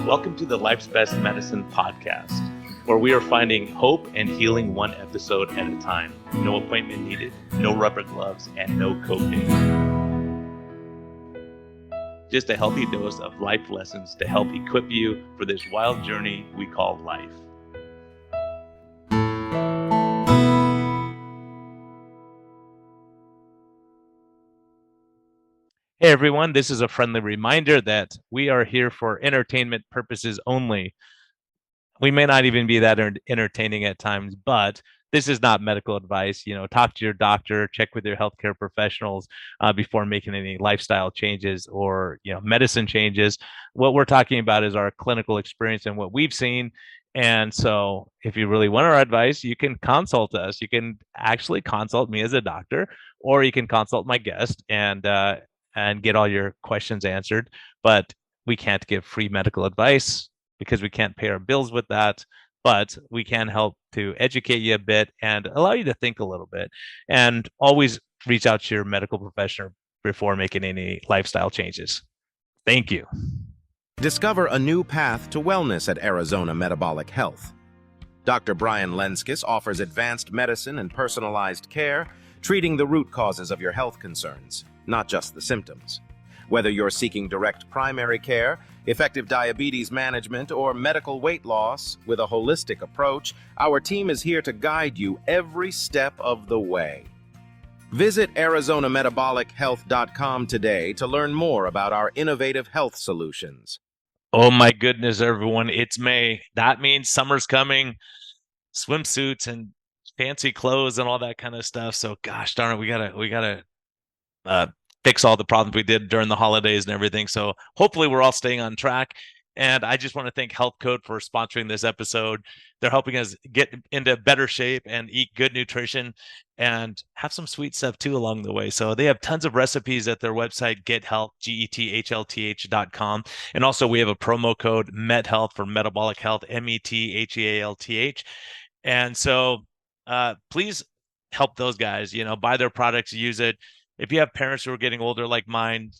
Welcome to the Life's Best Medicine podcast, where we are finding hope and healing one episode at a time. No appointment needed, no rubber gloves, and no copay. Just a healthy dose of life lessons to help equip you for this wild journey we call life. Hey everyone, this is a friendly reminder that we are here for entertainment purposes only. We may not even be that entertaining at times, but this is not medical advice. Talk to your doctor, check with your healthcare professionals before making any lifestyle changes or medicine changes. What we're talking about is our clinical experience and what we've seen. And so if you really want our advice, you can consult us. You can actually consult me as a doctor, or you can consult my guest and get all your questions answered. But we can't give free medical advice because we can't pay our bills with that, but we can help to educate you a bit and allow you to think a little bit. And always reach out to your medical professional before making any lifestyle changes. Thank you. Discover a new path to wellness at Arizona Metabolic Health. Dr. Brian Lenzkes offers advanced medicine and personalized care, treating the root causes of your health concerns, not just the symptoms. Whether you're seeking direct primary care, effective diabetes management, or medical weight loss, with a holistic approach, our team is here to guide you every step of the way. Visit ArizonaMetabolicHealth.com today to learn more about our innovative health solutions. Oh my goodness, everyone, it's May. That means summer's coming, swimsuits and fancy clothes and all that kind of stuff. So gosh darn it, we gotta fix all the problems we did during the holidays and everything. So hopefully we're all staying on track. And I just want to thank Health Code for sponsoring this episode. They're helping us get into better shape and eat good nutrition and have some sweet stuff too along the way. So they have tons of recipes at their website, GetHealth, GetHLTH.com. And also we have a promo code MetHealth for metabolic health, METHEALTH. And so please help those guys, buy their products, use it. If you have parents who are getting older like mine,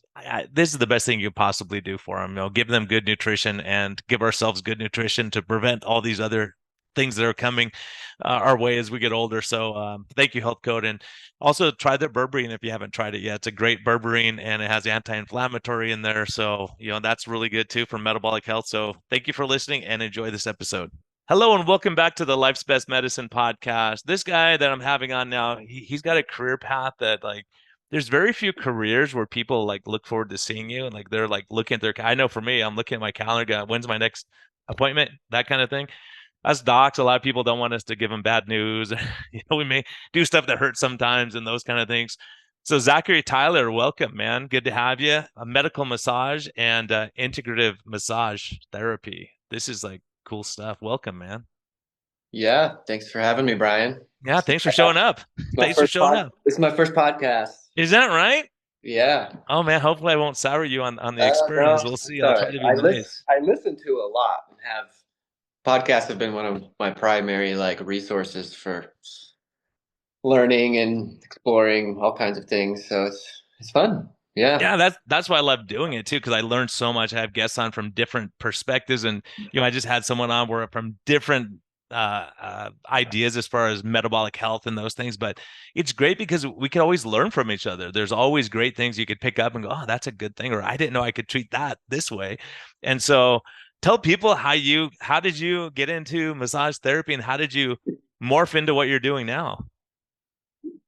this is the best thing you could possibly do for them. Give them good nutrition and give ourselves good nutrition to prevent all these other things that are coming our way as we get older. So thank you, Health Code. And also try their berberine if you haven't tried it yet. It's a great berberine and it has anti-inflammatory in there. So, that's really good too for metabolic health. So thank you for listening and enjoy this episode. Hello and welcome back to the Life's Best Medicine podcast. This guy that I'm having on now, he's got a career path that there's very few careers where people look forward to seeing you and they're looking at their, I know for me, I'm looking at my calendar, going, when's my next appointment, that kind of thing. As docs, a lot of people don't want us to give them bad news. We may do stuff that hurts sometimes and those kind of things. So Zachary Tyler, welcome, man. Good to have you. A medical massage and integrative massage therapy. This is cool stuff. Welcome, man. Yeah, thanks for having me, Brian. Yeah, thanks for showing up. This is my first podcast. Is that right? Yeah. Oh man, hopefully I won't sour you on the experience. No, we'll see. I'll try to be nice. I listen to a lot and podcasts have been one of my primary resources for learning and exploring all kinds of things. So it's fun. Yeah. Yeah, that's why I love doing it too, because I learned so much. I have guests on from different perspectives, and I just had someone on where from different ideas as far as metabolic health and those things. But it's great because we can always learn from each other. There's always great things you could pick up and go, oh, that's a good thing, or I didn't know I could treat that this way. And so tell people how did you get into massage therapy and how did you morph into what you're doing now?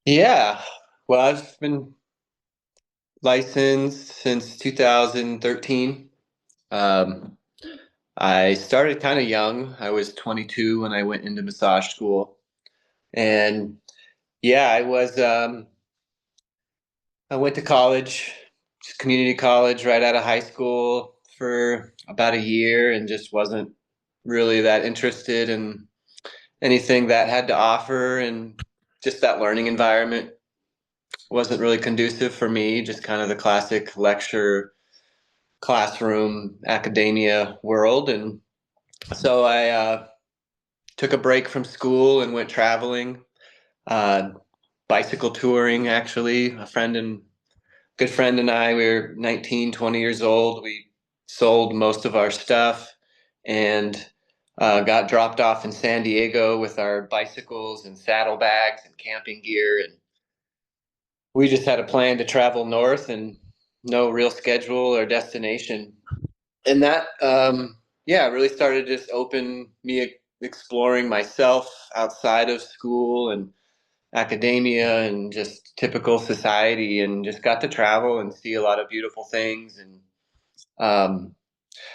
Yeah, well, I've been licensed since 2013. I started kind of young. I was 22 when I went into massage school. And yeah, I went to college, community college right out of high school for about a year and just wasn't really that interested in anything that had to offer. And just that learning environment wasn't really conducive for me, just kind of the classic lecture, classroom, academia world. And so I took a break from school and went traveling, bicycle touring, actually. A good friend and I, we were 19, 20 years old. We sold most of our stuff and got dropped off in San Diego with our bicycles and saddlebags and camping gear. And we just had a plan to travel north and no real schedule or destination. And that, yeah, really started to just open me exploring myself outside of school and academia and just typical society, and just got to travel and see a lot of beautiful things. And um,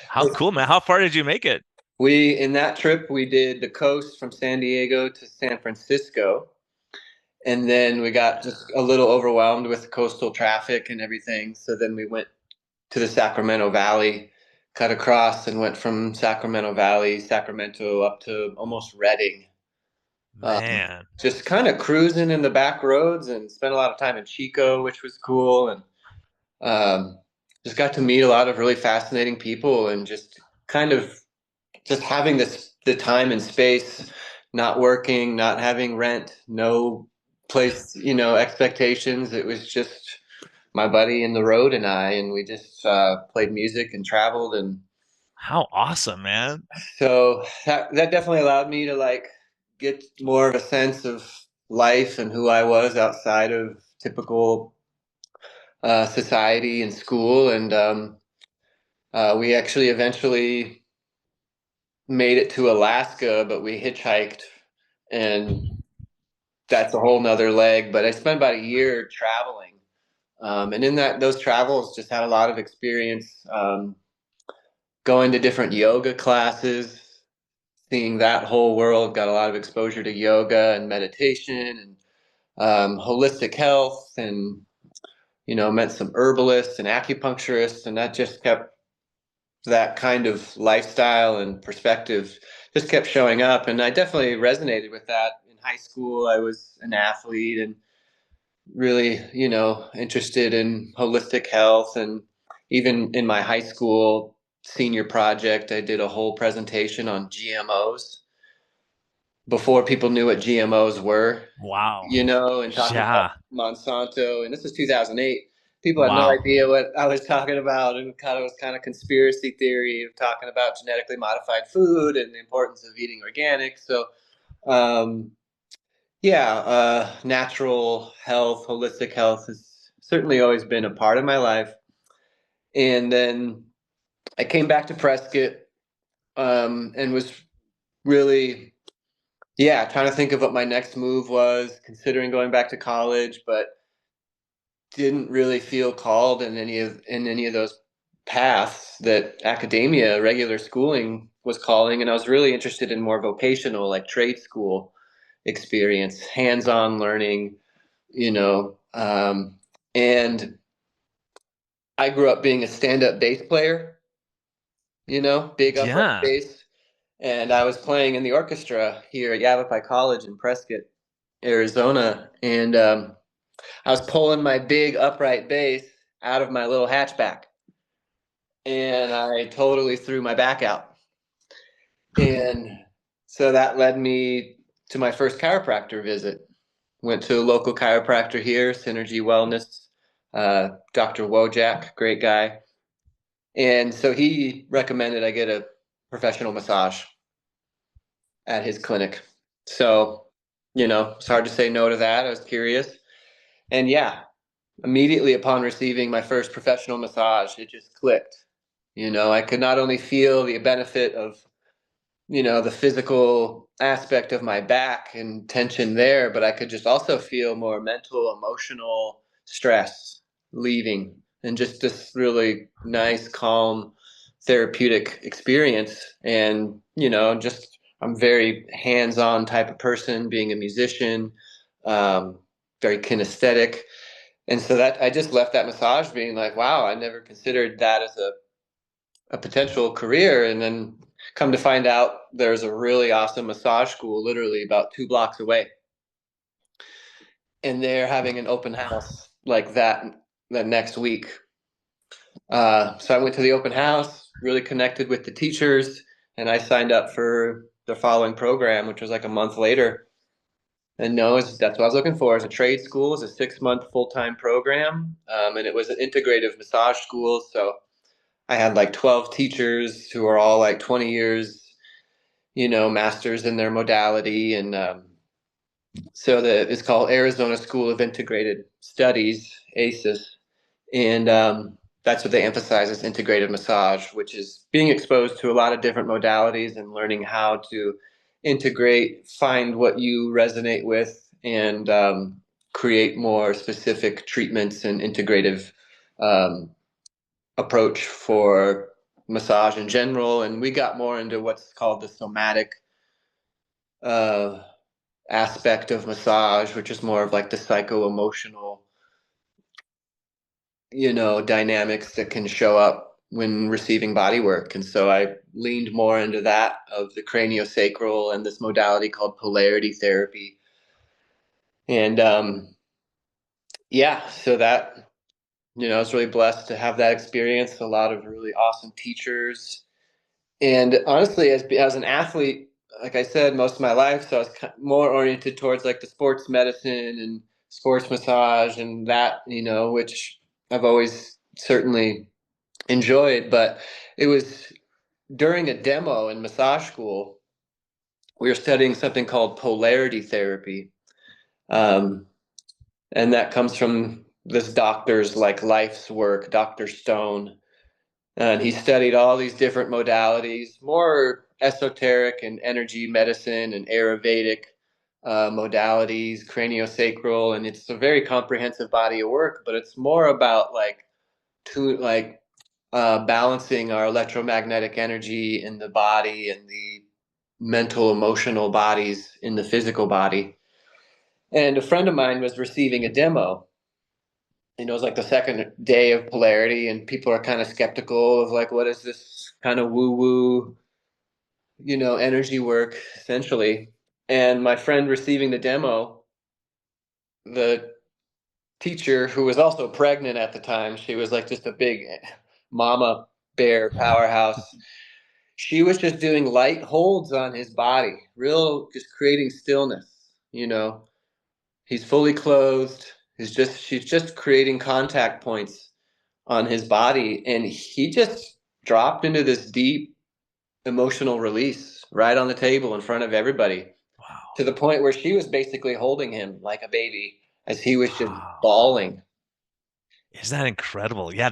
How cool, man. How far did you make it? we, in that trip, we did the coast from San Diego to San Francisco. And then we got just a little overwhelmed with coastal traffic and everything. So then we went to the Sacramento Valley, cut across, and went from Sacramento Valley, Sacramento, up to almost Redding. Man. Just kind of cruising in the back roads, and spent a lot of time in Chico, which was cool. And um, just got to meet a lot of really fascinating people, and just kind of just having the time and space, not working, not having rent, no place, expectations. It was just my buddy in the road and I, and we just played music and traveled. And How awesome, man. so that definitely allowed me to like get more of a sense of life and who I was outside of typical society and school. And we actually eventually made it to Alaska, but we hitchhiked, and that's a whole nother leg. But I spent about a year traveling. And in those travels, just had a lot of experience, going to different yoga classes, seeing that whole world. Got a lot of exposure to yoga and meditation and holistic health, and met some herbalists and acupuncturists, and that just kept, that kind of lifestyle and perspective just kept showing up. And I definitely resonated with that. In high school, I was an athlete and really, interested in holistic health. And even in my high school senior project, I did a whole presentation on GMOs before people knew what GMOs were, Wow. and talking about Yeah. Monsanto. And this was 2008. People had no Wow. idea what I was talking about, and was kind of conspiracy theory of talking about genetically modified food and the importance of eating organic. So, um, yeah, natural health, holistic health has certainly always been a part of my life. And then I came back to Prescott, and was really, yeah, trying to think of what my next move was, considering going back to college, but didn't really feel called in any of those paths that academia, regular schooling, was calling. And I was really interested in more vocational, like trade school experience, hands-on learning, and I grew up being a stand-up bass player, big upright Yeah. bass. And I was playing in the orchestra here at Yavapai College in Prescott, Arizona. And I was pulling my big upright bass out of my little hatchback, and I totally threw my back out. And so that led me to my first chiropractor visit. Went to a local chiropractor here, Synergy Wellness, Dr. Wojak, great guy. And so he recommended I get a professional massage at his clinic. So, it's hard to say no to that. I was curious. And yeah, immediately upon receiving my first professional massage, it just clicked. I could not only feel the benefit of, the physical aspect of my back and tension there, but I could just also feel more mental, emotional stress leaving, and just this really nice, calm, therapeutic experience. And, just I'm very hands-on type of person, being a musician, um, very kinesthetic. And so that I just left that massage being like, wow, I never considered that as a potential career. And then come to find out there's a really awesome massage school literally about 2 blocks away. And they're having an open house like that next week. So I went to the open house, really connected with the teachers, and I signed up for the following program, which was like a month later. And no, that's what I was looking for. As a trade school, it's a 6-month full-time program, and it was an integrative massage school. So I had like 12 teachers who are all like 20 years, masters in their modality. And so it's called Arizona School of Integrated Studies, ACES. And that's what they emphasize is integrative massage, which is being exposed to a lot of different modalities and learning how to integrate, find what you resonate with, and create more specific treatments and integrative um, approach for massage in general. And we got more into what's called the somatic uh, aspect of massage, which is more of like the psycho emotional, dynamics that can show up when receiving body work. And so I leaned more into that of the craniosacral and this modality called polarity therapy. And yeah, so that, I was really blessed to have that experience, a lot of really awesome teachers. And honestly, as an athlete, like I said, most of my life, so I was more oriented towards like the sports medicine and sports massage and that, which I've always certainly enjoyed. But it was during a demo in massage school, we were studying something called polarity therapy. Um, and that comes from this doctor's like life's work, Dr. Stone. And he studied all these different modalities, more esoteric and energy medicine and Ayurvedic modalities, craniosacral, and it's a very comprehensive body of work. But it's more about balancing our electromagnetic energy in the body and the mental, emotional bodies in the physical body. And a friend of mine was receiving a demo. It was like the second day of polarity, and people are kind of skeptical of like, what is this kind of woo woo, energy work essentially. And my friend receiving the demo, the teacher who was also pregnant at the time, she was like just a big mama bear powerhouse. She was just doing light holds on his body, real just creating stillness, you know. He's fully clothed. She's just creating contact points on his body, and he just dropped into this deep emotional release right on the table in front of everybody, Wow. to the point where she was basically holding him like a baby as he was just Wow. bawling. Isn't that incredible? Yeah,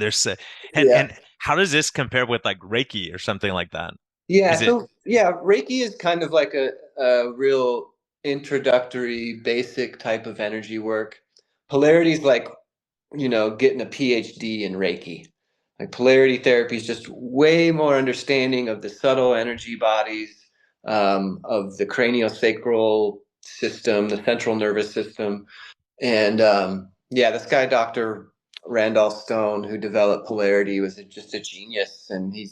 Yeah. and how does this compare with like Reiki or something like that? Yeah, Is it so yeah, Reiki is kind of like a real introductory, basic type of energy work. Polarity is like, getting a PhD in Reiki. Like polarity therapy is just way more understanding of the subtle energy bodies, of the craniosacral system, the central nervous system. And yeah, this guy, Dr. Randolph Stone, who developed polarity, was just a genius. And he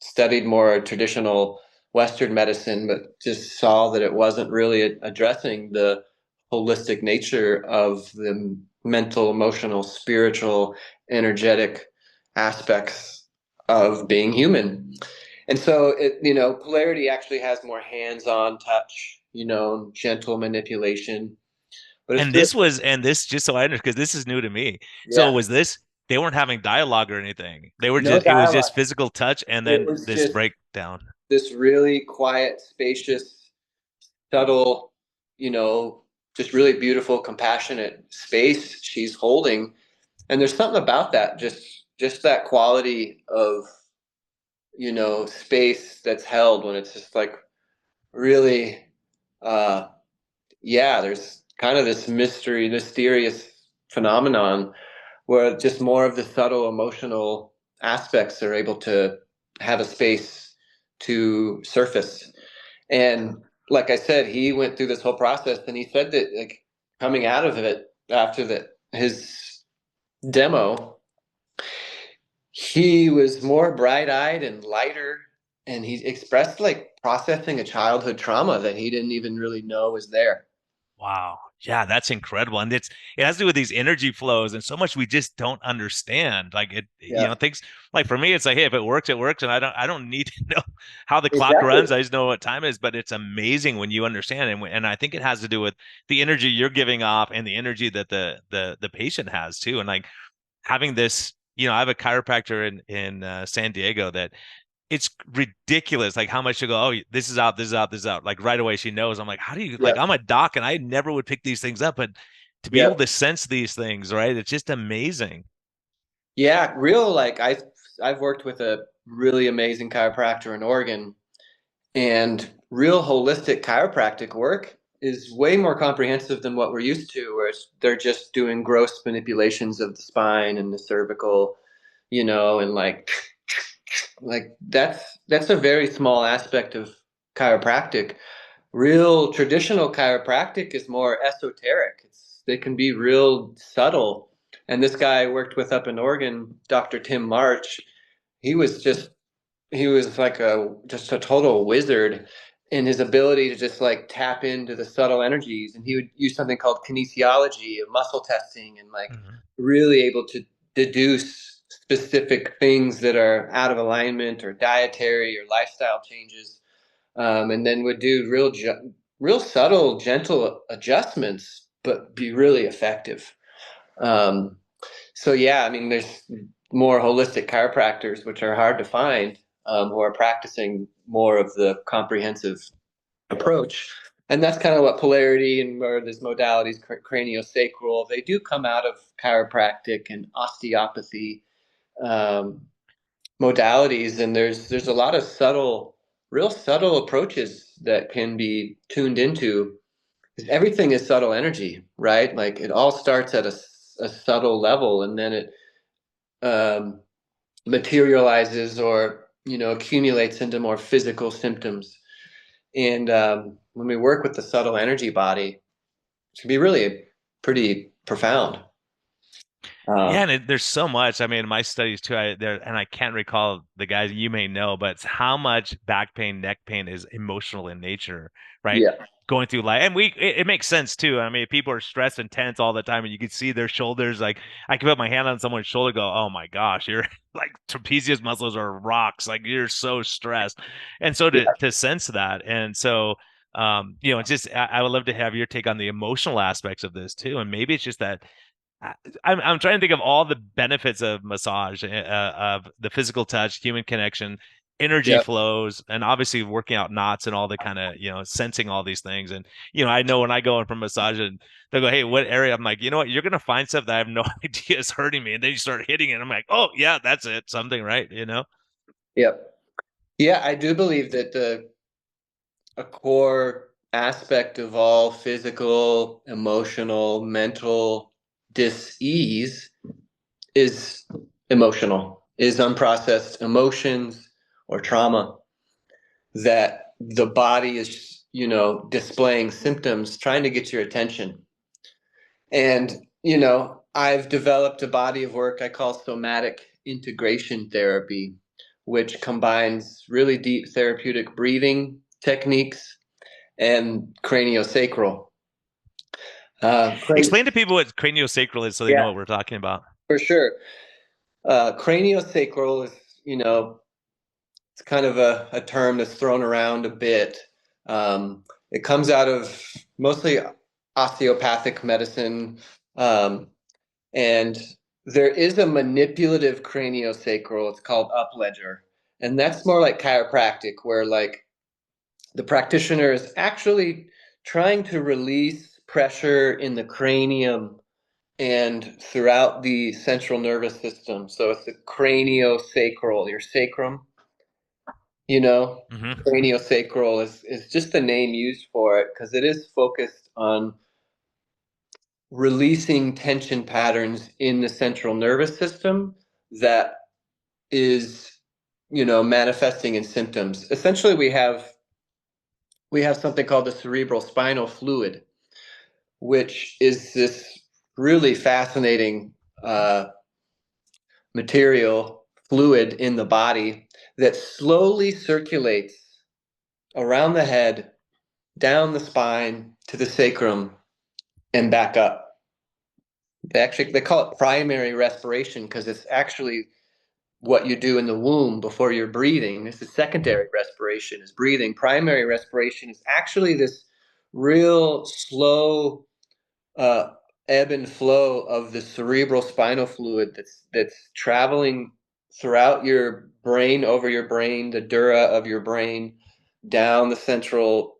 studied more traditional Western medicine, but just saw that it wasn't really addressing the holistic nature of the mental, emotional, spiritual, energetic aspects of being human. And so polarity actually has more hands-on touch, gentle manipulation, but it's and still, this just so I understand because this is new to me. So yeah, was this they weren't having dialogue or anything. no It was just dialogue. physical touch and It then was this just breakdown. this really quiet, spacious, subtle, you know, just really beautiful, compassionate space she's holding. And there's something about that, just that quality of, space that's held when it's just like really, uh, yeah, there's kind of this mysterious phenomenon where just more of the subtle emotional aspects are able to have a space to surface. And like I said, he went through this whole process, and he said that like coming out of it after his demo, he was more bright-eyed and lighter, and he expressed like processing a childhood trauma that he didn't even really know was there. Wow. Yeah, that's incredible. And it has to do with these energy flows and so much we just don't understand. Like Yeah, things like for me, it's like, hey, if it works, it works. And I don't need to know how the clock exactly. runs. I just know what time it is, but it's amazing when you understand. And I think it has to do with the energy you're giving off and the energy that the patient has too. And like having this I have a chiropractor in San Diego that it's ridiculous, like how much she'll go, oh, this is out, this is out, this is out. Like right away, she knows. I'm like, how do you, like, Yep. I'm a doc and I never would pick these things up, but to be able Yep. to sense these things, right? It's just amazing. Yeah, real like I've worked with a really amazing chiropractor in Oregon, and real holistic chiropractic work is way more comprehensive than what we're used to, where they're just doing gross manipulations of the spine and the cervical, and like that's a very small aspect of chiropractic. Real traditional chiropractic is more esoteric. They can be real subtle. And this guy I worked with up in Oregon, Dr. Tim March, he was just he was like a total wizard in his ability to just like tap into the subtle energies, and he would use something called kinesiology, muscle testing, and like Mhm. really able to deduce specific things that are out of alignment or dietary or lifestyle changes, and then would do real subtle, gentle adjustments, but be really effective. Um, so yeah, I mean, there's more holistic chiropractors, which are hard to find, who are practicing more of the comprehensive approach. And that's kind of what polarity and where there's modalities, craniosacral, they do come out of chiropractic and osteopathy um, modalities. And there's a lot of real subtle approaches that can be tuned into. Everything is subtle energy, right? Like it all starts at a subtle level, and then it um, materializes or accumulates into more physical symptoms. And when we work with the subtle energy body, it can be really pretty profound. Yeah, Uh, and there's so much. I mean, my studies too. And I can't recall the guys you may know, but it's how much back pain, neck pain is emotional in nature, right? yeah, Going through life, and it makes sense too. I mean, people are stressed and tense all the time, and you can see their shoulders. Like I can put my hand on someone's shoulder, go, "Oh my gosh, you're like trapezius muscles are rocks. Like you're so stressed," and so yeah, to sense that, and so. It's just I would love to have your take on the emotional aspects of this too, and maybe it's just that I- I'm trying to think of all the benefits of massage, of the physical touch, human connection, energy yeah, flows, and obviously working out knots and all the kind of, sensing all these things. And, I know when I go in for massage and they go, "Hey, what area?" I'm like, you know what? You're going to find stuff that I have no idea is hurting me. And then you start hitting it. I'm like, oh, yeah, that's it. Something, right? yeah. Yeah, I do believe that a core aspect of all physical, emotional, mental dis-ease is is unprocessed emotions or trauma that the body is, displaying symptoms trying to get your attention. And, I've developed a body of work I call somatic integration therapy, which combines really deep therapeutic breathing techniques and craniosacral. Explain to people what craniosacral is so they know Yeah, what we're talking about. for sure. Craniosacral is, it's kind of a term that's thrown around a bit. It comes out of mostly osteopathic medicine, um, and there is a manipulative craniosacral. It's called upledger, and that's more like chiropractic, where like the practitioner is actually trying to release pressure in the cranium and throughout the central nervous system. So it's the craniosacral, your sacrum, you know. Hmm. Craniosacral is just the name used for it because it is focused on releasing tension patterns in the central nervous system that is, manifesting in symptoms. Essentially, we have something called the cerebral spinal fluid, which is this really fascinating material fluid in the body that slowly circulates around the head, down the spine to the sacrum, and back up. They call it primary respiration because it's actually what you do in the womb before you're breathing. This is secondary respiration, is breathing. Primary respiration is actually this real slow uh, ebb and flow of the cerebral spinal fluid that's traveling throughout your brain, over your brain, the dura of your brain, down the spinal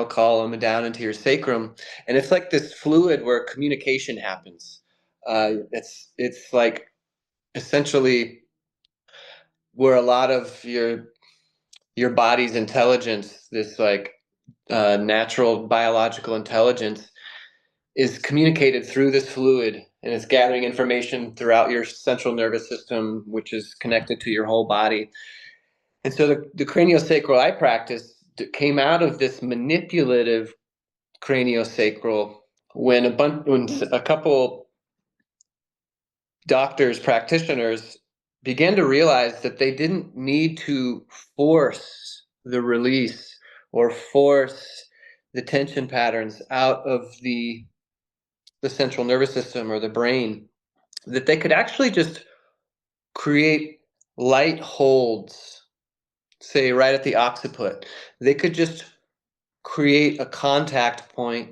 column and down into your sacrum. And it's like this fluid where communication happens. It's like essentially where a lot of your body's intelligence, this like natural biological intelligence, is communicated through this fluid, and it's gathering information throughout your central nervous system, which is connected to your whole body. And so the craniosacral I practice came out of this manipulative craniosacral when when a couple doctors, practitioners began to realize that they didn't need to force the release or force the tension patterns out of the central nervous system or the brain, that they could actually just create light holds, say right at the occiput. They could just create a contact point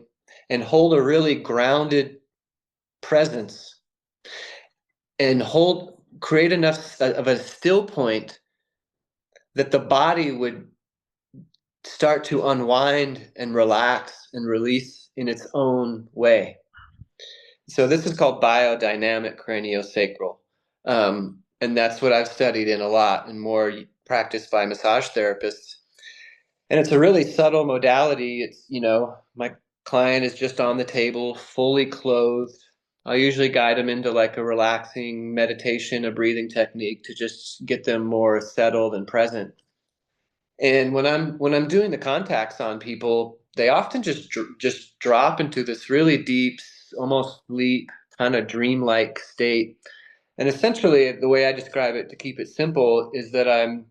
and hold a really grounded presence and create enough of a still point that the body would start to unwind and relax and release in its own way. So this is called biodynamic craniosacral. And that's what I've studied in a lot and more practiced by massage therapists. And it's a really subtle modality. It's, my client is just on the table, fully clothed. I'll usually guide them into like a relaxing meditation, a breathing technique to just get them more settled and present. And when I'm doing the contacts on people, they often just drop into this really deep, almost sleep, kind of dreamlike state. And essentially, the way I describe it to keep it simple is that I'm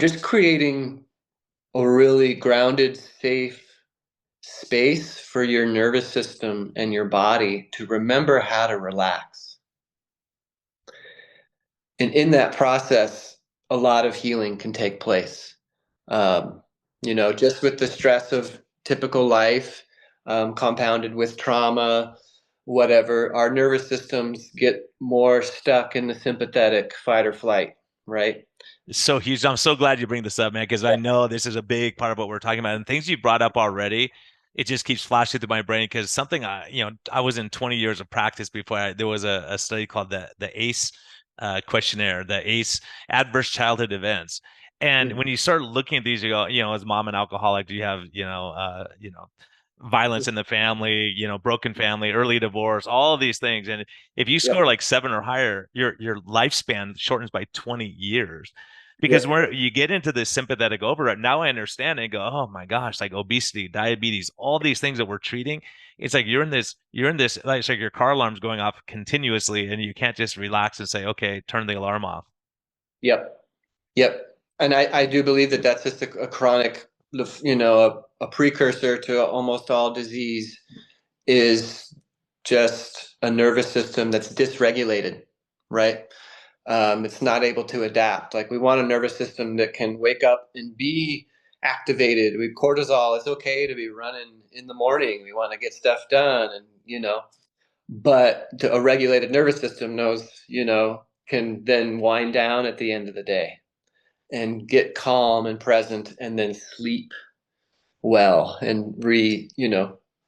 just creating a really grounded, safe space for your nervous system and your body to remember how to relax. And in that process, a lot of healing can take place. Um, just with the stress of typical life, compounded with trauma, whatever, our nervous systems get more stuck in the sympathetic fight or flight, right? It's so huge. I'm so glad you bring this up, man, because I know this is a big part of what we're talking about. And things you brought up already, it just keeps flashing through my brain because something I was in 20 years of practice before there was a study called the ACE questionnaire, the ACE adverse childhood events. And when you start looking at these, you go, as mom an alcoholic, do you have, violence in the family, broken family, early divorce, all of these things. And if you score Yep. like 7 or higher, your lifespan shortens by 20 years. Because Yep. where you get into this sympathetic override, now I understand and go, oh my gosh, like obesity, diabetes, all these things that we're treating. It's like you're in this, like it's like your car alarm's going off continuously, and you can't just relax and say, okay, turn the alarm off. Yep. Yep. And I do believe that that's just a chronic, a precursor to almost all disease is just a nervous system that's dysregulated, right? It's not able to adapt. Like we want a nervous system that can wake up and be activated. Cortisol is okay to be running in the morning. We want to get stuff done, and but a regulated nervous system knows, can then wind down at the end of the day and get calm and present and then sleep well and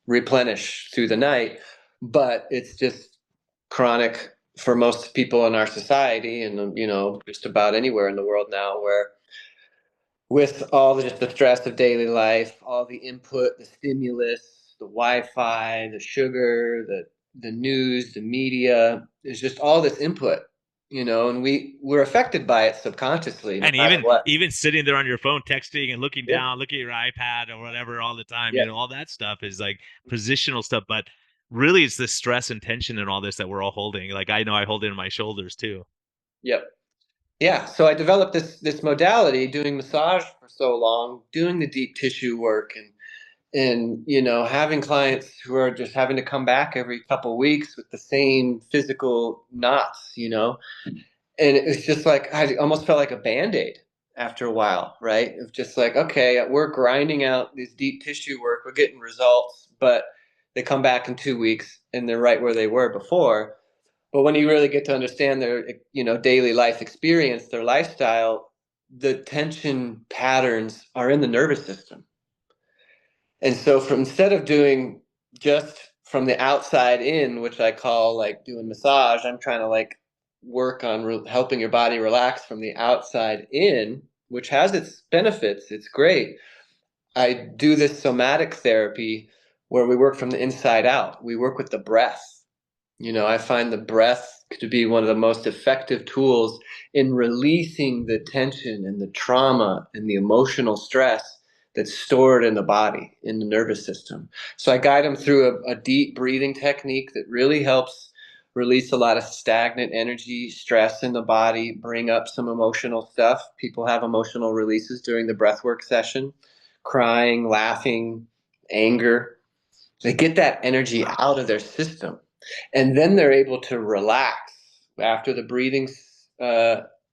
replenish through the night. But it's just chronic for most people in our society and just about anywhere in the world now, where with all just the stress of daily life, all the input, the stimulus, the Wi-Fi, the sugar, the news, the media, there's just all this input, and we're affected by it subconsciously, no And matter even what. even sitting there on your phone, texting and looking Yeah, down, looking at your iPad or whatever all the time, yeah, all that stuff is like positional stuff. But really, it's the stress and tension and all this that we're all holding. Like I know I hold it in my shoulders too. yep. Yeah, so I developed this modality doing massage for so long, doing the deep tissue work and having clients who are just having to come back every couple of weeks with the same physical knots, and it was just like I almost felt like a band-aid after a while, right? Of just like, okay, we're grinding out this deep tissue work, we're getting results, but They come back in 2 weeks and they're right where they were before. But when you really get to understand their, daily life experience, their lifestyle, the tension patterns are in the nervous system. And so instead of doing just from the outside in, which I call like doing massage, I'm trying to like work on helping your body relax from the outside in, which has its benefits. It's great. I do this somatic therapy where we work from the inside out. We work with the breath. I find the breath to be one of the most effective tools in releasing the tension and the trauma and the emotional stress that's stored in the body, in the nervous system. So I guide them through a deep breathing technique that really helps release a lot of stagnant energy, stress in the body, bring up some emotional stuff. People have emotional releases during the breathwork session, crying, laughing, anger. They get that energy out of their system. And then they're able to relax after the breathing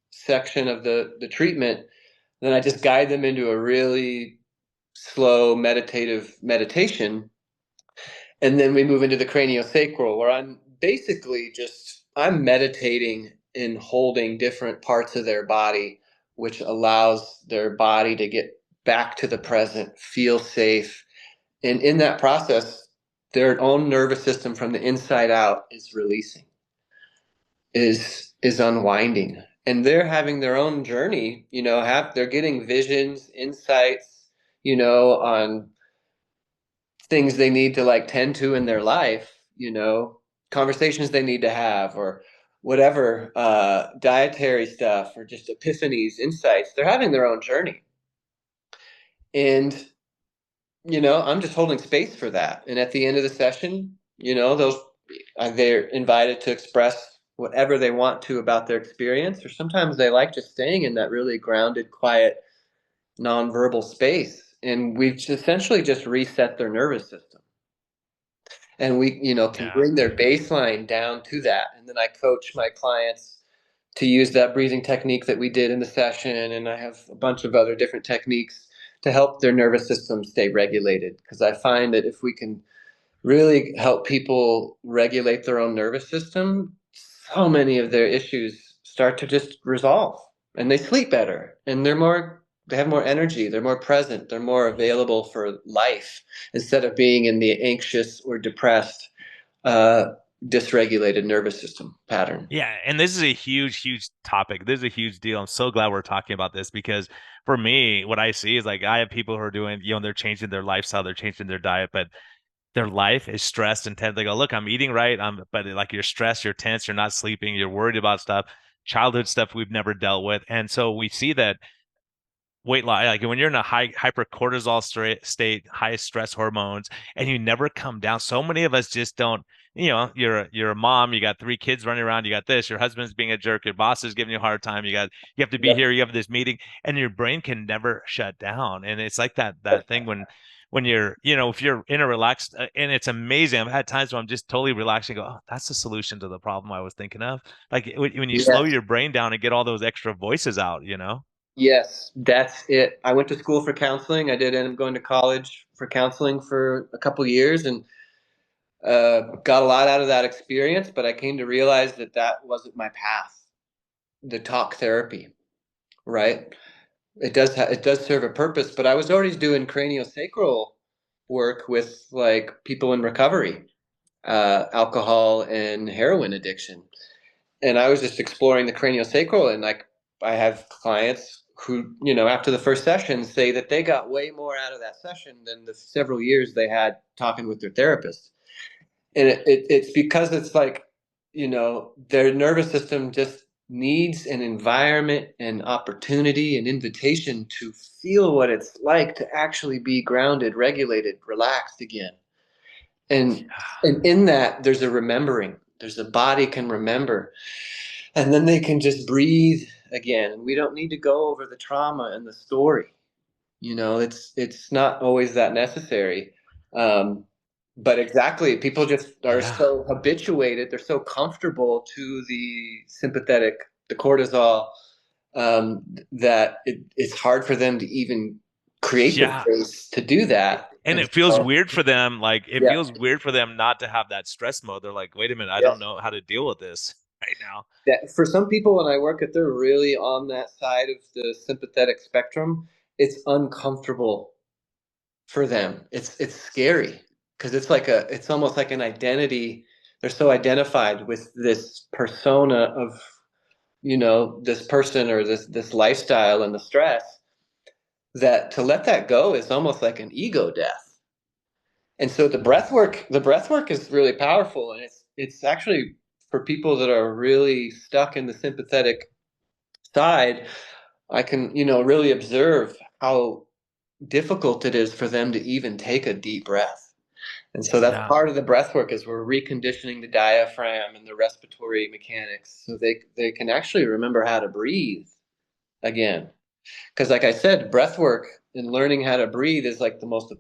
section of the treatment. Then I just guide them into a really slow meditative meditation. And then we move into the craniosacral, where I'm meditating and holding different parts of their body, which allows their body to get back to the present, feel safe. And in that process, their own nervous system from the inside out is releasing, is unwinding. And they're having their own journey, they're getting visions, insights, on things they need to like tend to in their life, conversations they need to have, or whatever, dietary stuff, or just epiphanies, insights. They're having their own journey. And I'm just holding space for that. And at the end of the session, they're invited to express whatever they want to about their experience, or sometimes they like just staying in that really grounded, quiet, nonverbal space. And we've essentially just reset their nervous system. And we, can Yeah. bring their baseline down to that. And then I coach my clients to use that breathing technique that we did in the session. And I have a bunch of other different techniques to help their nervous system stay regulated. Because I find that if we can really help people regulate their own nervous system, so many of their issues start to just resolve, and they sleep better, and they have more energy, they're more present, they're more available for life instead of being in the anxious or depressed, uh, dysregulated nervous system pattern. Yeah, and this is a huge, huge topic. This is a huge deal. I'm so glad we're talking about this because for me, what I see is like I have people who are doing, they're changing their lifestyle, they're changing their diet, but their life is stressed and tense. They go, look, I'm eating right. But like you're stressed, you're tense, you're not sleeping, you're worried about stuff, childhood stuff we've never dealt with. And so we see that weight loss, like when you're in a high hypercortisol state, high stress hormones, and you never come down. So many of us just don't. You're a mom, you got 3 kids running around, you got this, your husband's being a jerk, your boss is giving you a hard time, you have to be Yep. here, you have this meeting, and your brain can never shut down. And it's like that thing when you're, if you're in a relaxed, and it's amazing. I've had times where I'm just totally relaxing, go, oh, that's the solution to the problem I was thinking of. Like when you slow Yes. your brain down and get all those extra voices out. Yes, that's it. I went to school for counseling. I did end up going to college for counseling for a couple years, and got a lot out of that experience. But I came to realize that that wasn't my path. The talk therapy, right? It does serve a purpose, but I was already doing craniosacral work with like people in recovery, alcohol and heroin addiction, and I was just exploring the craniosacral. And like I have clients who, after the first session, say that they got way more out of that session than the several years they had talking with their therapist. And it's because it's like, their nervous system just needs an environment and opportunity and invitation to feel what it's like to actually be grounded, regulated, relaxed again. And in that there's a remembering, there's a body can remember, and then they can just breathe again. And we don't need to go over the trauma and the story. It's not always that necessary. Um, but exactly, people just are Yeah. so habituated, they're so comfortable to the sympathetic, the cortisol, that it's hard for them to even create the Yeah. space to do that. And And it feels so, weird for them. Like it yeah, feels weird for them not to have that stress mode. They're like, wait a minute, I yeah. don't know how to deal with this right now. That for some people, when I work if they're really on that side of the sympathetic spectrum, it's uncomfortable for them. It's scary because it's almost like an identity. They're so identified with this persona of, this person or this lifestyle and the stress, that to let that go is almost like an ego death. And so the breath work is really powerful, and it's actually for people that are really stuck in the sympathetic side. I can, really observe how difficult it is for them to even take a deep breath. And so that's Yeah. part of the breath work, is we're reconditioning the diaphragm and the respiratory mechanics so they can actually remember how to breathe again. Because like I said, breath work and learning how to breathe is like the most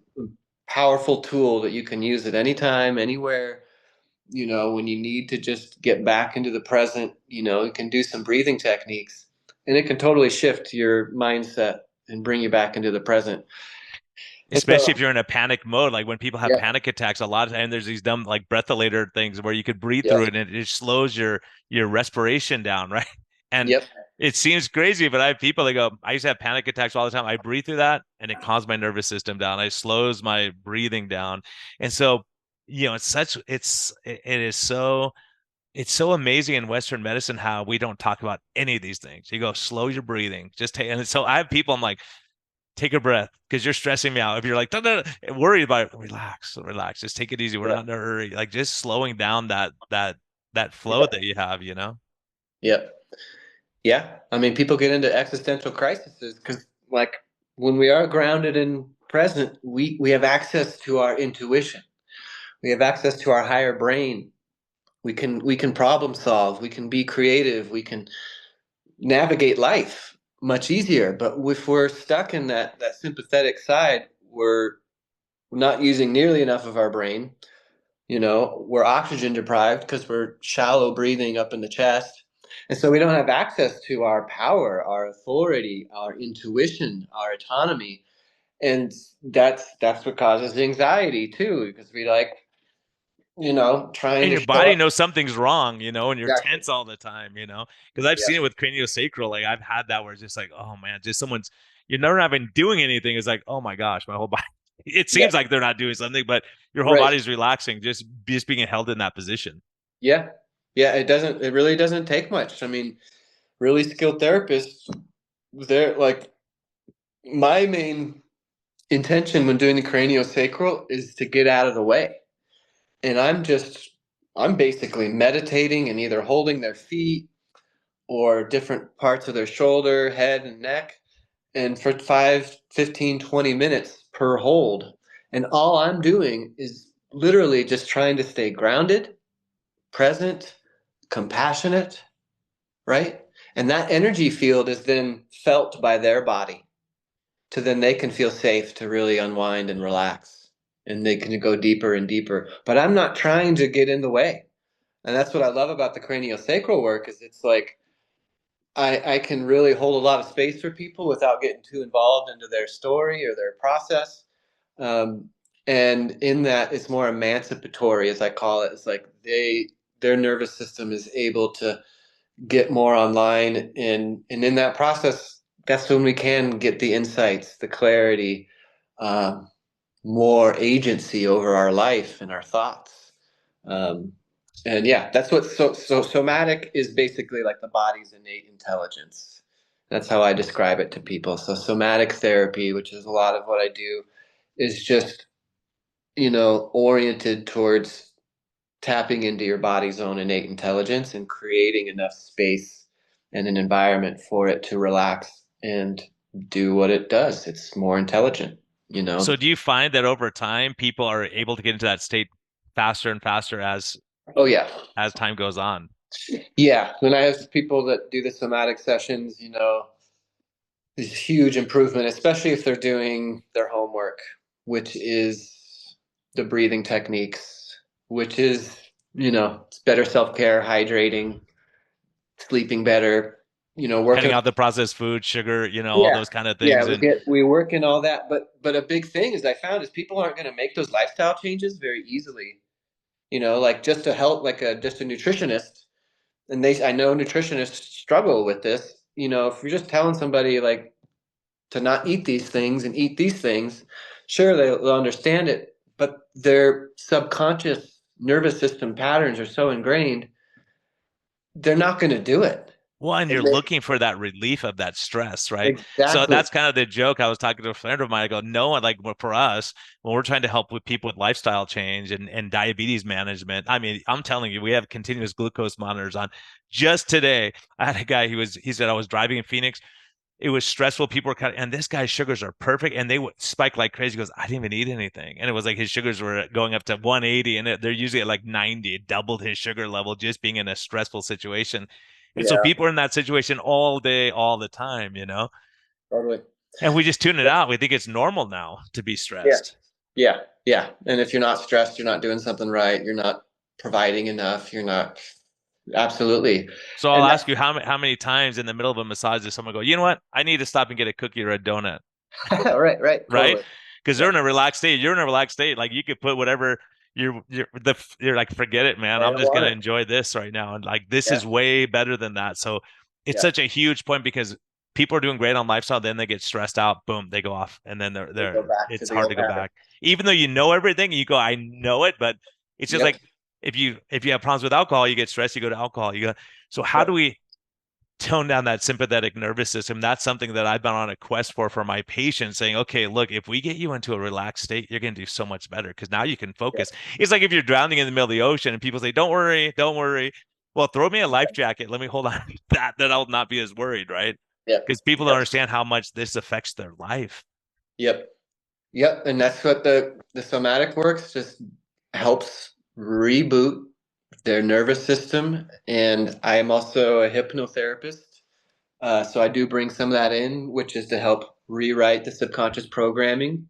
powerful tool that you can use at any time, anywhere. When you need to just get back into the present, you can do some breathing techniques, and it can totally shift your mindset and bring you back into the present. And so, Especially if you're in a panic mode, like when people have yeah, panic attacks, a lot of time there's these dumb like breathalyzer things where you could breathe yeah, through it and it slows your respiration down, right? And yep, it seems crazy, but I have people that go, I used to have panic attacks all the time. I breathe through that and it calms my nervous system down. It slows my breathing down. And so, it is so it's so amazing in Western medicine how we don't talk about any of these things. You go, slow your breathing, just take. And so I have people, I'm like, take a breath because you're stressing me out. If you're like worried about it, relax, relax, just take it easy. We're yeah, not in a hurry. Like just slowing down that flow yeah, that you have. yep, yeah. I mean, people get into existential crises because, like, when we are grounded and present, we have access to our intuition. We have access to our higher brain. We can problem solve. We can be creative. We can navigate life much easier. But if we're stuck in that sympathetic side, we're not using nearly enough of our brain. We're oxygen deprived because we're shallow breathing up in the chest. And so we don't have access to our power, our authority, our intuition, our autonomy. And that's what causes anxiety too, because we like, trying And to your show body up. knows something's wrong, and you're Exactly. tense all the time. Because I've Yeah. seen it with cranial sacral. Like I've had that where it's just like, oh man, just you're never having doing anything. It's like, oh my gosh, my whole body. It Yeah. seems like they're not doing something, but your whole Right. body's relaxing, just being held in that position. Yeah. Yeah. It really doesn't take much. I mean, really skilled therapists, they're like, my main intention when doing the craniosacral is to get out of the way. And I'm basically meditating and either holding their feet or different parts of their shoulder, head, and neck. And for 5, 15, 20 minutes per hold. And all I'm doing is literally just trying to stay grounded, present, compassionate, right? And that energy field is then felt by their body, to then they can feel safe to really unwind and relax. And they can go deeper and deeper. But I'm not trying to get in the way. And that's what I love about the craniosacral work, is it's like I can really hold a lot of space for people without getting too involved into their story or their process. Um, and in that, it's more emancipatory, as I call it. It's like their nervous system is able to get more online, and in that process, that's when we can get the insights, the clarity, um, more agency over our life and our thoughts. Um, and yeah, that's what so somatic is basically like the body's innate intelligence. That's how I describe it to people. So somatic therapy, which is a lot of what I do, is just, oriented towards tapping into your body's own innate intelligence and creating enough space and an environment for it to relax and do what it does. It's more intelligent, you know. So do you find that over time people are able to get into that state faster and faster Oh yeah. as time goes on? Yeah. When I have people that do the somatic sessions, there's huge improvement, especially if they're doing their homework, which is the breathing techniques, which is, it's better self care, hydrating, sleeping better. working. Cutting out the processed food, sugar, all Yeah. those kind of Yeah, things. And we work in all that, but a big thing is I found is people aren't going to make those lifestyle changes very easily. Like just to help, like just a nutritionist, and I know nutritionists struggle with this. If you're just telling somebody like to not eat these things and eat these things, sure they'll understand it, but their subconscious nervous system patterns are so ingrained, they're not going to do it. well, and you're And they, looking for that relief of that stress, right? So exactly. that's kind of the joke. I was talking to a friend of mine. I go, no one, like, well, for us, when we're trying to help with people with lifestyle change and diabetes management. I mean, I'm telling you, we have continuous glucose monitors on. Just today, I had a guy, he said, I was driving in Phoenix. It was stressful. People were cutting, and this guy's sugars are perfect, and they would spike like crazy. He goes, I didn't even eat anything, and it was like his sugars were going up to 180, and they're usually at like 90. It doubled his sugar level just being in a stressful situation. And so Yeah, people are in that situation all day, all the time. totally. And we just tune it out. We think it's normal now to be Yeah. stressed. Yeah. Yeah. And if you're not stressed, you're not doing something right. You're not providing enough. You're not. Absolutely. So I'll And ask you how many times in the middle of a massage does someone go, you know what? I need to stop and get a cookie or a donut, right, right. right? Totally. Because they're Yep. in a relaxed state. You're in a relaxed state. Like you could put whatever you're like, forget it, man. I I'm don't just want gonna it. enjoy this right now. And like this Yeah. is way better than that. So it's Yeah. such a huge point because people are doing great on lifestyle, then they get stressed out, boom, they go off, and then They go back to it's the hard old to go habit. back. Even though you know everything, you go, I know it, but it's just Yep. like if you have problems with alcohol, you get stressed, you go to alcohol. So how do Yep. we tone down that sympathetic nervous system? That's something that I've been on a quest for my patients, saying, okay, look, if we get you into a relaxed state, you're going to do so much better because now you can Yep. focus. It's like if you're drowning in the middle of the ocean and people say, don't worry, don't worry. Well, throw me a life jacket. Let me hold on to that. Then I'll not be as worried, right? Yep. Because people don't Yep. understand how much this affects their life. Yep. Yep. And that's what the somatic works, just helps reboot their nervous system. And I am also a hypnotherapist. So I do bring some of that in, which is to help rewrite the subconscious programming,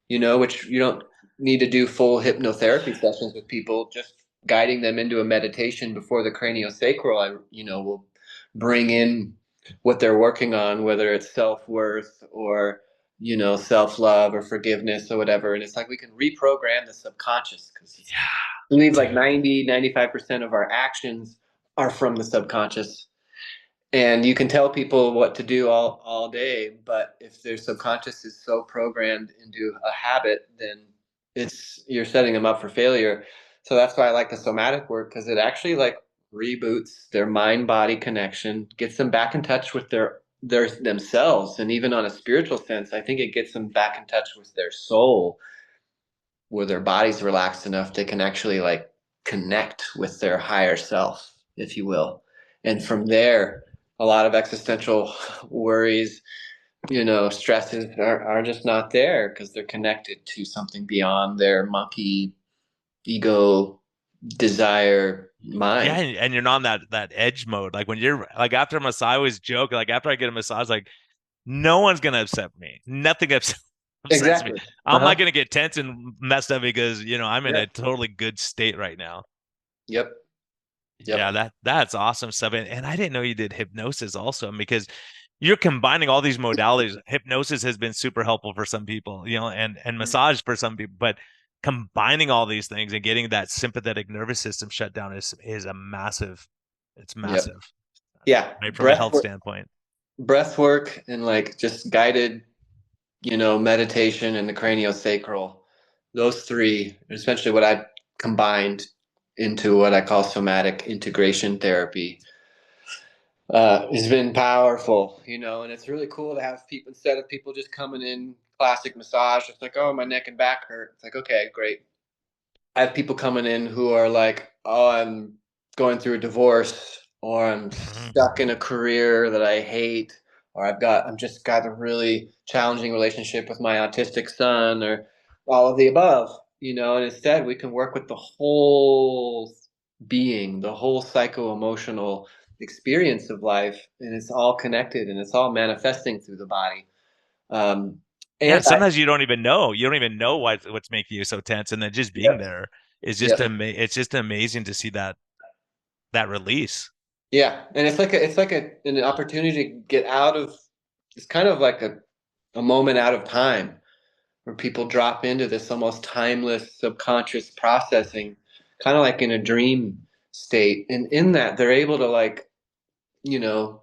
which you don't need to do full hypnotherapy sessions with people, just guiding them into a meditation before the craniosacral, will bring in what they're working on, whether it's self-worth or, self-love or forgiveness or whatever. And it's like we can reprogram the subconscious because Yeah, I believe like dude. 90-95% of our actions are from the subconscious. And you can tell people what to do all day, but if their subconscious is so programmed into a habit, then you're setting them up for failure. So that's why I like the somatic work, because it actually like reboots their mind body connection, gets them back in touch with their themselves. And even on a spiritual sense, I think it gets them back in touch with their soul, where their body's relaxed enough they can actually like connect with their higher self, if you will. And from there, a lot of existential worries, stresses are just not there because they're connected to something beyond their monkey ego desire Yeah, mind. and you're not on that edge mode. Like when you're like after a massage, I always joke, like after I get a massage, like no one's gonna upset me. Nothing upsets me. Exactly. I'm not Uh-huh. gonna get tense and messed up because I'm in Yeah. a totally good state right now. Yep. Yeah, Yep. that's awesome stuff. And I didn't know you did hypnosis also because you're combining all these modalities. Hypnosis has been super helpful for some people, and massage for some people, but combining all these things and getting that sympathetic nervous system shut down is it's Yep. massive, Yeah. right? From a health standpoint. Breath work and like just guided meditation and the craniosacral, those three, essentially what I combined into what I call somatic integration therapy, has been powerful, and it's really cool to have people, instead of people just coming in classic massage, it's like, oh, my neck and back hurt. It's like, okay, great. I have people coming in who are like, oh, I'm going through a divorce, or I'm Mhm. stuck in a career that I hate, or I'm just got a really challenging relationship with my autistic son, or all of the above, and instead we can work with the whole being, the whole psycho emotional experience of life, and it's all connected and it's all manifesting through the body. Um, Yeah, and and I, sometimes you don't even know. You don't even know what's making you so tense, and then just being yep, there is just yep. it's just amazing to see that release. Yeah, and an opportunity to get out of. It's kind of like a moment out of time where people drop into this almost timeless subconscious processing, kind of like in a dream state. And in that, they're able to like, you know,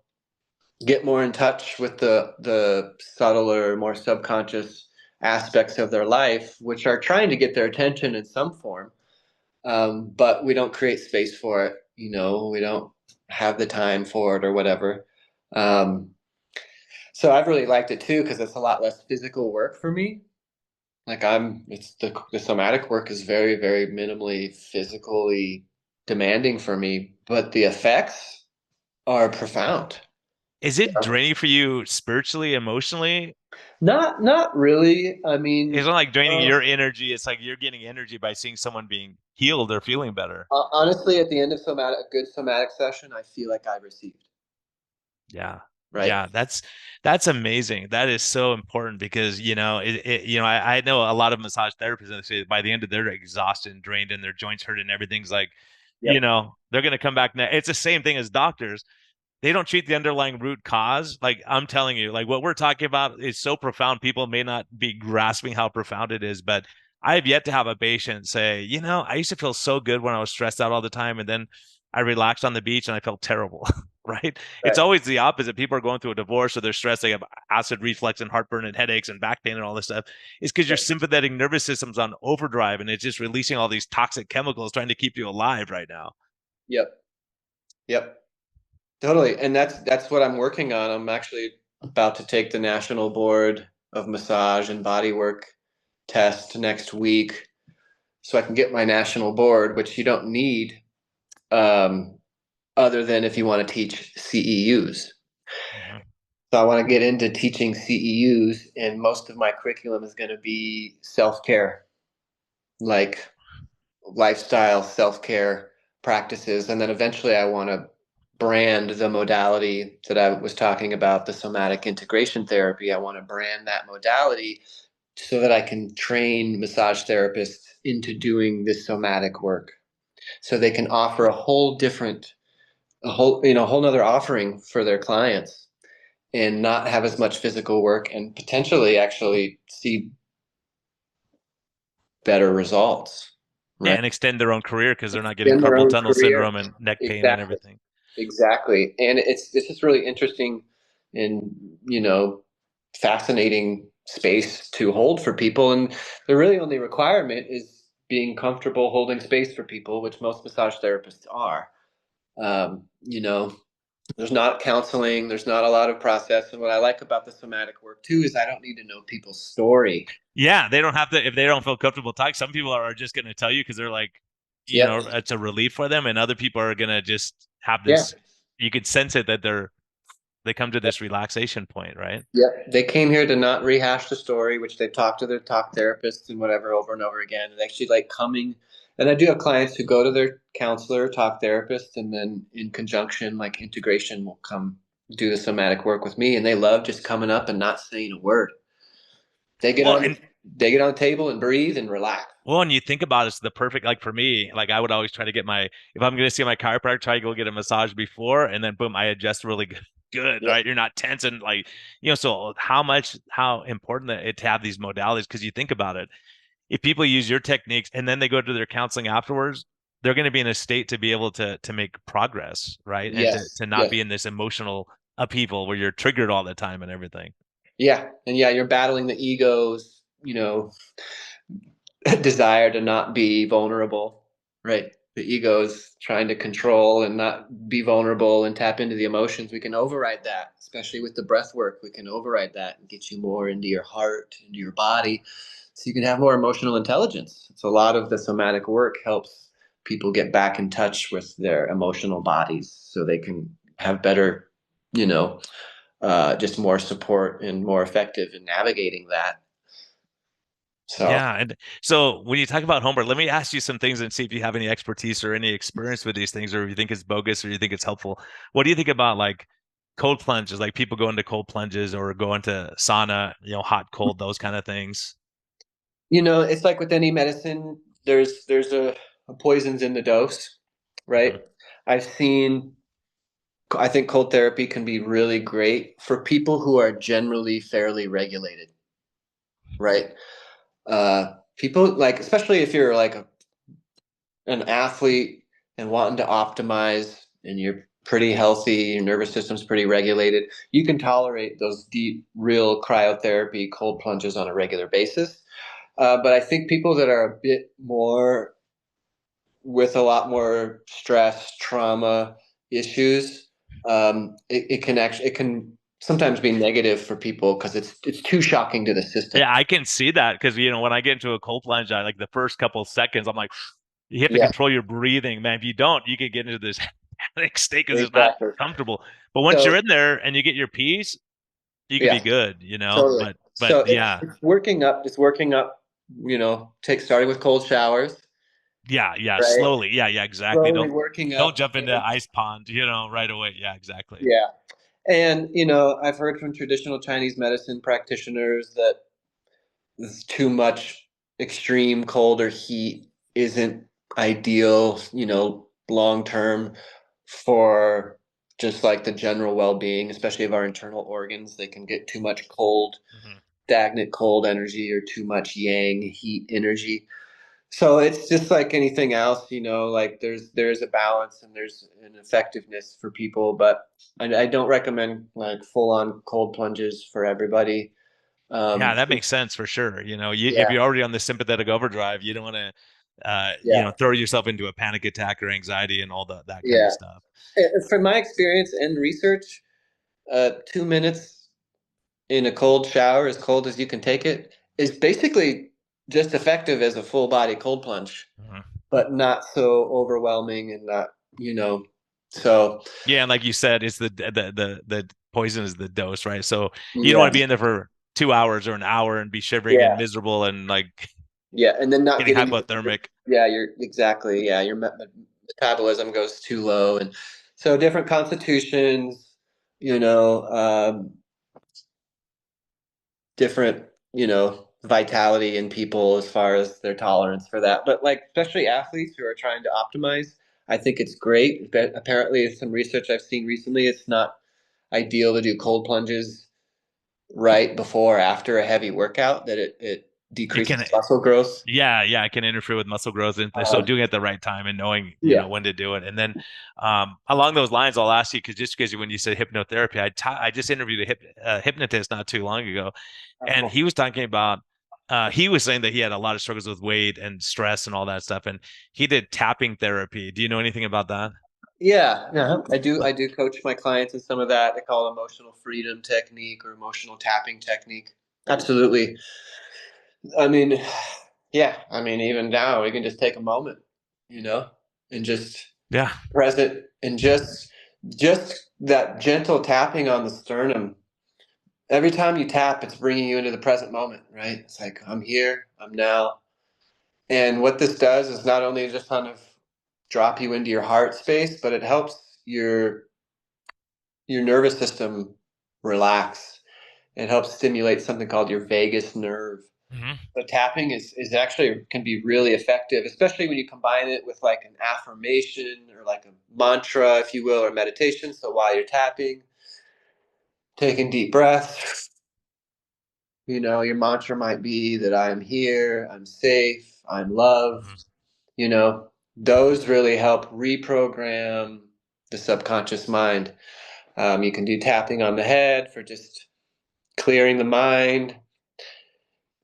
get more in touch with the subtler, more subconscious aspects of their life, which are trying to get their attention in some form. But we don't create space for it. We don't have the time for it or whatever. Um, so I've really liked it too because it's a lot less physical work for me. Like it's the somatic work is very, very minimally physically demanding for me, but the effects are profound. Is it draining for you spiritually, emotionally? Not really. I It's mean, not like draining your energy. It's like you're getting energy by seeing someone being healed or feeling better. honestly, at the end of a good somatic session, I feel like I received. Yeah. Right. Yeah, that's amazing. That is so important because I know a lot of massage therapists and they say by the end of they're exhausted and drained and their joints hurt and everything's like, Yep. they're gonna come back now. It's the same thing as doctors. They don't treat the underlying root cause. Like I'm telling you, like what we're talking about is so profound. People may not be grasping how profound it is, but I have yet to have a patient say, I used to feel so good when I was stressed out all the time, and then I relaxed on the beach and I felt terrible. Right? It's Right. always the opposite. People are going through a divorce or they're stressed, they have acid reflux and heartburn and headaches and back pain and all this stuff. It's because your Yep. sympathetic nervous system's on overdrive and it's just releasing all these toxic chemicals trying to keep you alive right now. Yep. Yep. Totally. And that's what I'm working on. I'm actually about to take the National Board of Massage and Bodywork test next week so I can get my national board, which you don't need um, other than if you want to teach CEUs. Mhm. So I want to get into teaching CEUs, and most of my curriculum is going to be self-care, like lifestyle self-care practices. And then eventually I want to brand the modality that I was talking about, the somatic integration therapy. I want to brand that modality so that I can train massage therapists into doing this somatic work. So they can offer a whole nother offering for their clients and not have as much physical work and potentially actually see better results, Yeah, right? and extend their own career because they're not getting In their carpal own tunnel career. syndrome and neck pain and Exactly. everything. Exactly. And it's just really interesting and, fascinating space to hold for people. And the really only requirement is being comfortable holding space for people, which most massage therapists are. Um, you know, there's not counseling, there's not a lot of process. And what I like about the somatic work too is I don't need to know people's story. Yeah, they don't have to if they don't feel comfortable talking. Some people are just going to tell you because they're like, Yep. it's a relief for them, and other people are going to just have Yeah. this. You could sense it that they come to this relaxation point, right? Yeah, they came here to not rehash the story, which they've talked to their talk therapists and whatever over and over again. And actually, like coming, and I do have clients who go to their counselor, talk therapist, and then in conjunction, like integration, will come do the somatic work with me, and they love just coming up and not saying a word. They get Well, on, and they get on the table and breathe and relax. Well, and you think about it's the perfect like for me, like I would always try to get my if I'm gonna see my chiropractor, try to go get a massage before and then boom, I adjust really good, Yep. right? You're not tense and like so how important that it to have these modalities because you think about it. If people use your techniques and then they go to their counseling afterwards, they're going to be in a state to be able to make progress, right? And Yes. to not Yes. be in this emotional upheaval where you're triggered all the time and everything. Yeah. And yeah, you're battling the egos, desire to not be vulnerable, right? The ego is trying to control and not be vulnerable and tap into the emotions. We can override that, especially with the breath work. We can override that and get you more into your heart, into your body, so you can have more emotional intelligence. It's a lot of the somatic work helps people get back in touch with their emotional bodies so they can have better, you know, just more support and more effective in navigating that. So, Yeah. And so when you talk about homework, let me ask you some things and see if you have any expertise or any experience with these things, or if you think it's bogus or you think it's helpful. What do you think about like cold plunges, like people go into cold plunges or go into sauna, hot, cold, those kind of things? it's like with any medicine, there's a poison's in the dose, right? Mhm. I've seen I think cold therapy can be really great for people who are generally fairly regulated, right? People like, especially if you're like an athlete and wanting to optimize and you're pretty healthy, your nervous system's pretty regulated, you can tolerate those deep, real cryotherapy, cold plunges on a regular basis. But I think people that are a bit more with a lot more stress, trauma issues, it can actually it can sometimes be negative for people because it's too shocking to the system. Yeah, I can see that because when I get into a cold plunge, I like the first couple of seconds, I'm like, you have to Yeah, control your breathing, man. If you don't, you can get into this panic state because it's not exactly. comfortable. But once So you're in there and you get your peace, you can be yeah, good. totally. But So yeah, it's working up. It's working up. Take starting with cold showers, yeah, right? slowly. Yeah, exactly. Slowly Don't working don't up. jump into ice pond, right away. Yeah, exactly. Yeah, and I've heard from traditional Chinese medicine practitioners that too much extreme cold or heat isn't ideal, long term for just like the general well being, especially of our internal organs. They can get too much cold, Hmm. stagnant cold energy, or too much yang heat energy. So it's just like anything else, like there's a balance and there's an effectiveness for people, but I don't recommend like full on cold plunges for everybody. Yeah, that makes It's sense for sure. If yeah, you're already on the sympathetic overdrive, you don't want to, yeah. throw yourself into a panic attack or anxiety and all that kind of Yeah. stuff. From my experience and research, 2 minutes in a cold shower, as cold as you can take it, is basically just effective as a full body cold plunge, Mhm. but not so overwhelming and not, you know, so Yeah, and like you said, it's the poison is the dose, right? So you don't want yeah, to be in there for 2 hours or an hour and be shivering and yeah, miserable and like yeah. And then not getting getting, hypothermic. yeah, you're exactly, yeah, your metabolism goes too low. And so different constitutions, you know, um, different, vitality in people as far as their tolerance for that. But like, especially athletes who are trying to optimize, I think it's great. But apparently, some research I've seen recently, it's not ideal to do cold plunges right before or after a heavy workout, that it It can, decreases muscle growth. yeah, it can interfere with muscle growth. And so Um, doing it at the right time and knowing, yeah. when to do it. And then along those lines, I'll ask you, because when you said hypnotherapy, I just interviewed a hypnotist not too long ago, and Cool. he was talking about, he was saying that he had a lot of struggles with weight and stress and all that stuff. And he did tapping therapy. Do you know anything about that? Yeah, yeah, I do. I do coach my clients in some of that. They call it emotional freedom technique or emotional tapping technique. Absolutely. I mean, yeah, I mean, even now we can just take a moment, you know, and just Yeah. present and just that gentle tapping on the sternum. Every time you tap, it's bringing you into the present moment, right? It's like I'm here, I'm now. And what this does is not only just kind of drop you into your heart space, but it helps your nervous system relax. It helps stimulate something called your vagus nerve. Hmm. So tapping is actually can be really effective, especially when you combine it with like an affirmation or like a mantra, if you will, or meditation. So while you're tapping, taking deep breaths, your mantra might be that I'm here, I'm safe, I'm loved. Hmm. You know, those really help reprogram the subconscious mind. You can do tapping on the head for just clearing the mind.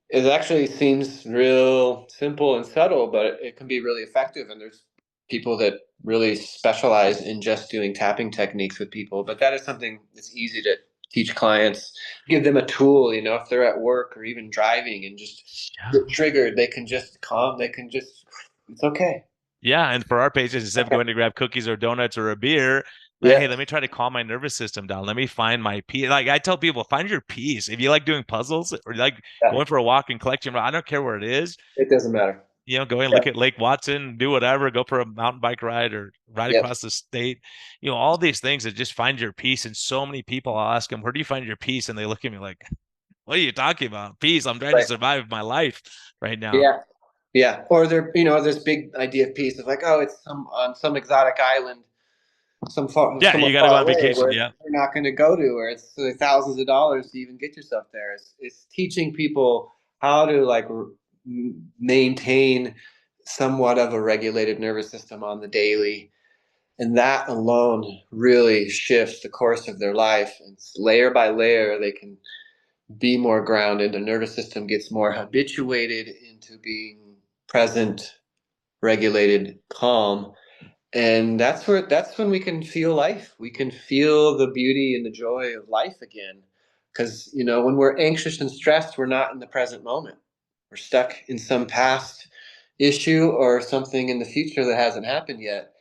It actually seems real simple and subtle, but it can be really effective. And there's people that really specialize in just doing tapping techniques with people. But that is something that's easy to teach clients, give them a tool, if they're at work or even driving and just Yeah. get triggered, they can just calm, it's okay. Yeah, and for our patients, instead of going to grab cookies or donuts or a beer, like, Yeah. hey, let me try to calm my nervous system down. Let me find my peace. Like I tell people, find your peace. If you like doing puzzles or you like Yeah. going for a walk and collecting, I don't care where it is. It doesn't matter. Go and Yeah. look at Lake Watson, do whatever, go for a mountain bike ride or ride Yep. across the state. All these things that just find your peace. And so many people, I'll ask them, where do you find your peace? And they look at me like, what are you talking about? Peace. I'm trying to Right. survive my life right now. Yeah. Yeah. Or this big idea of peace of like, oh, it's on some exotic island Yeah, you somewhat got to go far on away vacation. where Yeah. you're not going to go to, where it's like thousands of dollars to even get yourself there. It's teaching people how to like maintain somewhat of a regulated nervous system on the daily, and that alone really shifts the course of their life. And layer by layer, they can be more grounded. The nervous system gets more habituated into being present, regulated, calm, and that's when we can feel life. We can feel the beauty and the joy of life again. Because when we're anxious and stressed, we're not in the present moment. We're stuck in some past issue or something in the future that hasn't happened yet,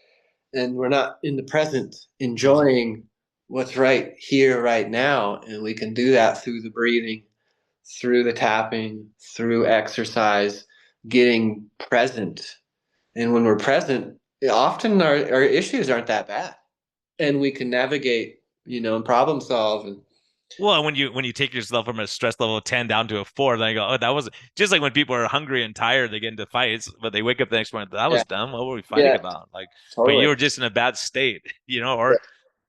and we're not in the present enjoying what's right here, right now. And we can do that through the breathing, through the tapping, through exercise, getting present. And when we're present, often our issues aren't that bad, and we can navigate, and problem solve. And Well, when you take yourself from a stress level of 10 down to a 4, then you go, oh, that was just like when people are hungry and tired, they get into fights, but they wake up the next morning, that yeah, was dumb. What were we fighting yeah, about? Like, but totally. you were just in a bad state, Yeah, or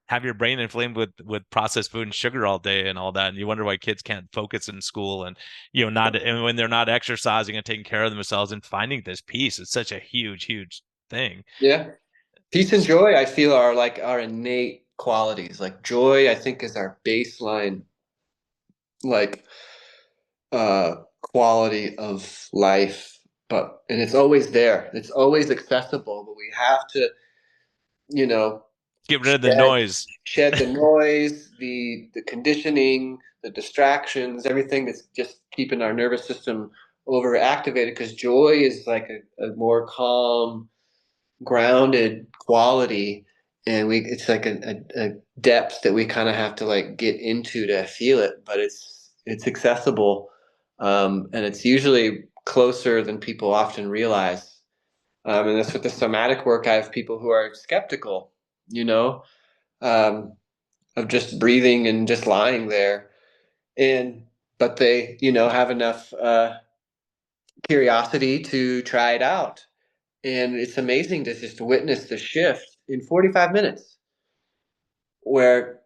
have your brain inflamed with processed food and sugar all day and all that, and you wonder why kids can't focus in school, and not, and when they're not exercising and taking care of themselves and finding this peace. It's such a huge thing. yeah. Peace and joy, I feel, are like our innate qualities. Like joy, I think, is our baseline, like quality of life. And it's always there. It's always accessible, but we have to, you know, Get rid of the shed noise. shed the noise, the conditioning, the distractions, everything that's just keeping our nervous system overactivated. Because joy is like a more calm, grounded quality, and it's like a depth that we kind of have to like get into to feel it. But it's accessible, and it's usually closer than people often realize. And that's with the somatic work. I have people who are skeptical, you know, um, of just breathing and just lying there, and but they have enough curiosity to try it out, and it's amazing to just witness the shift in 45 minutes where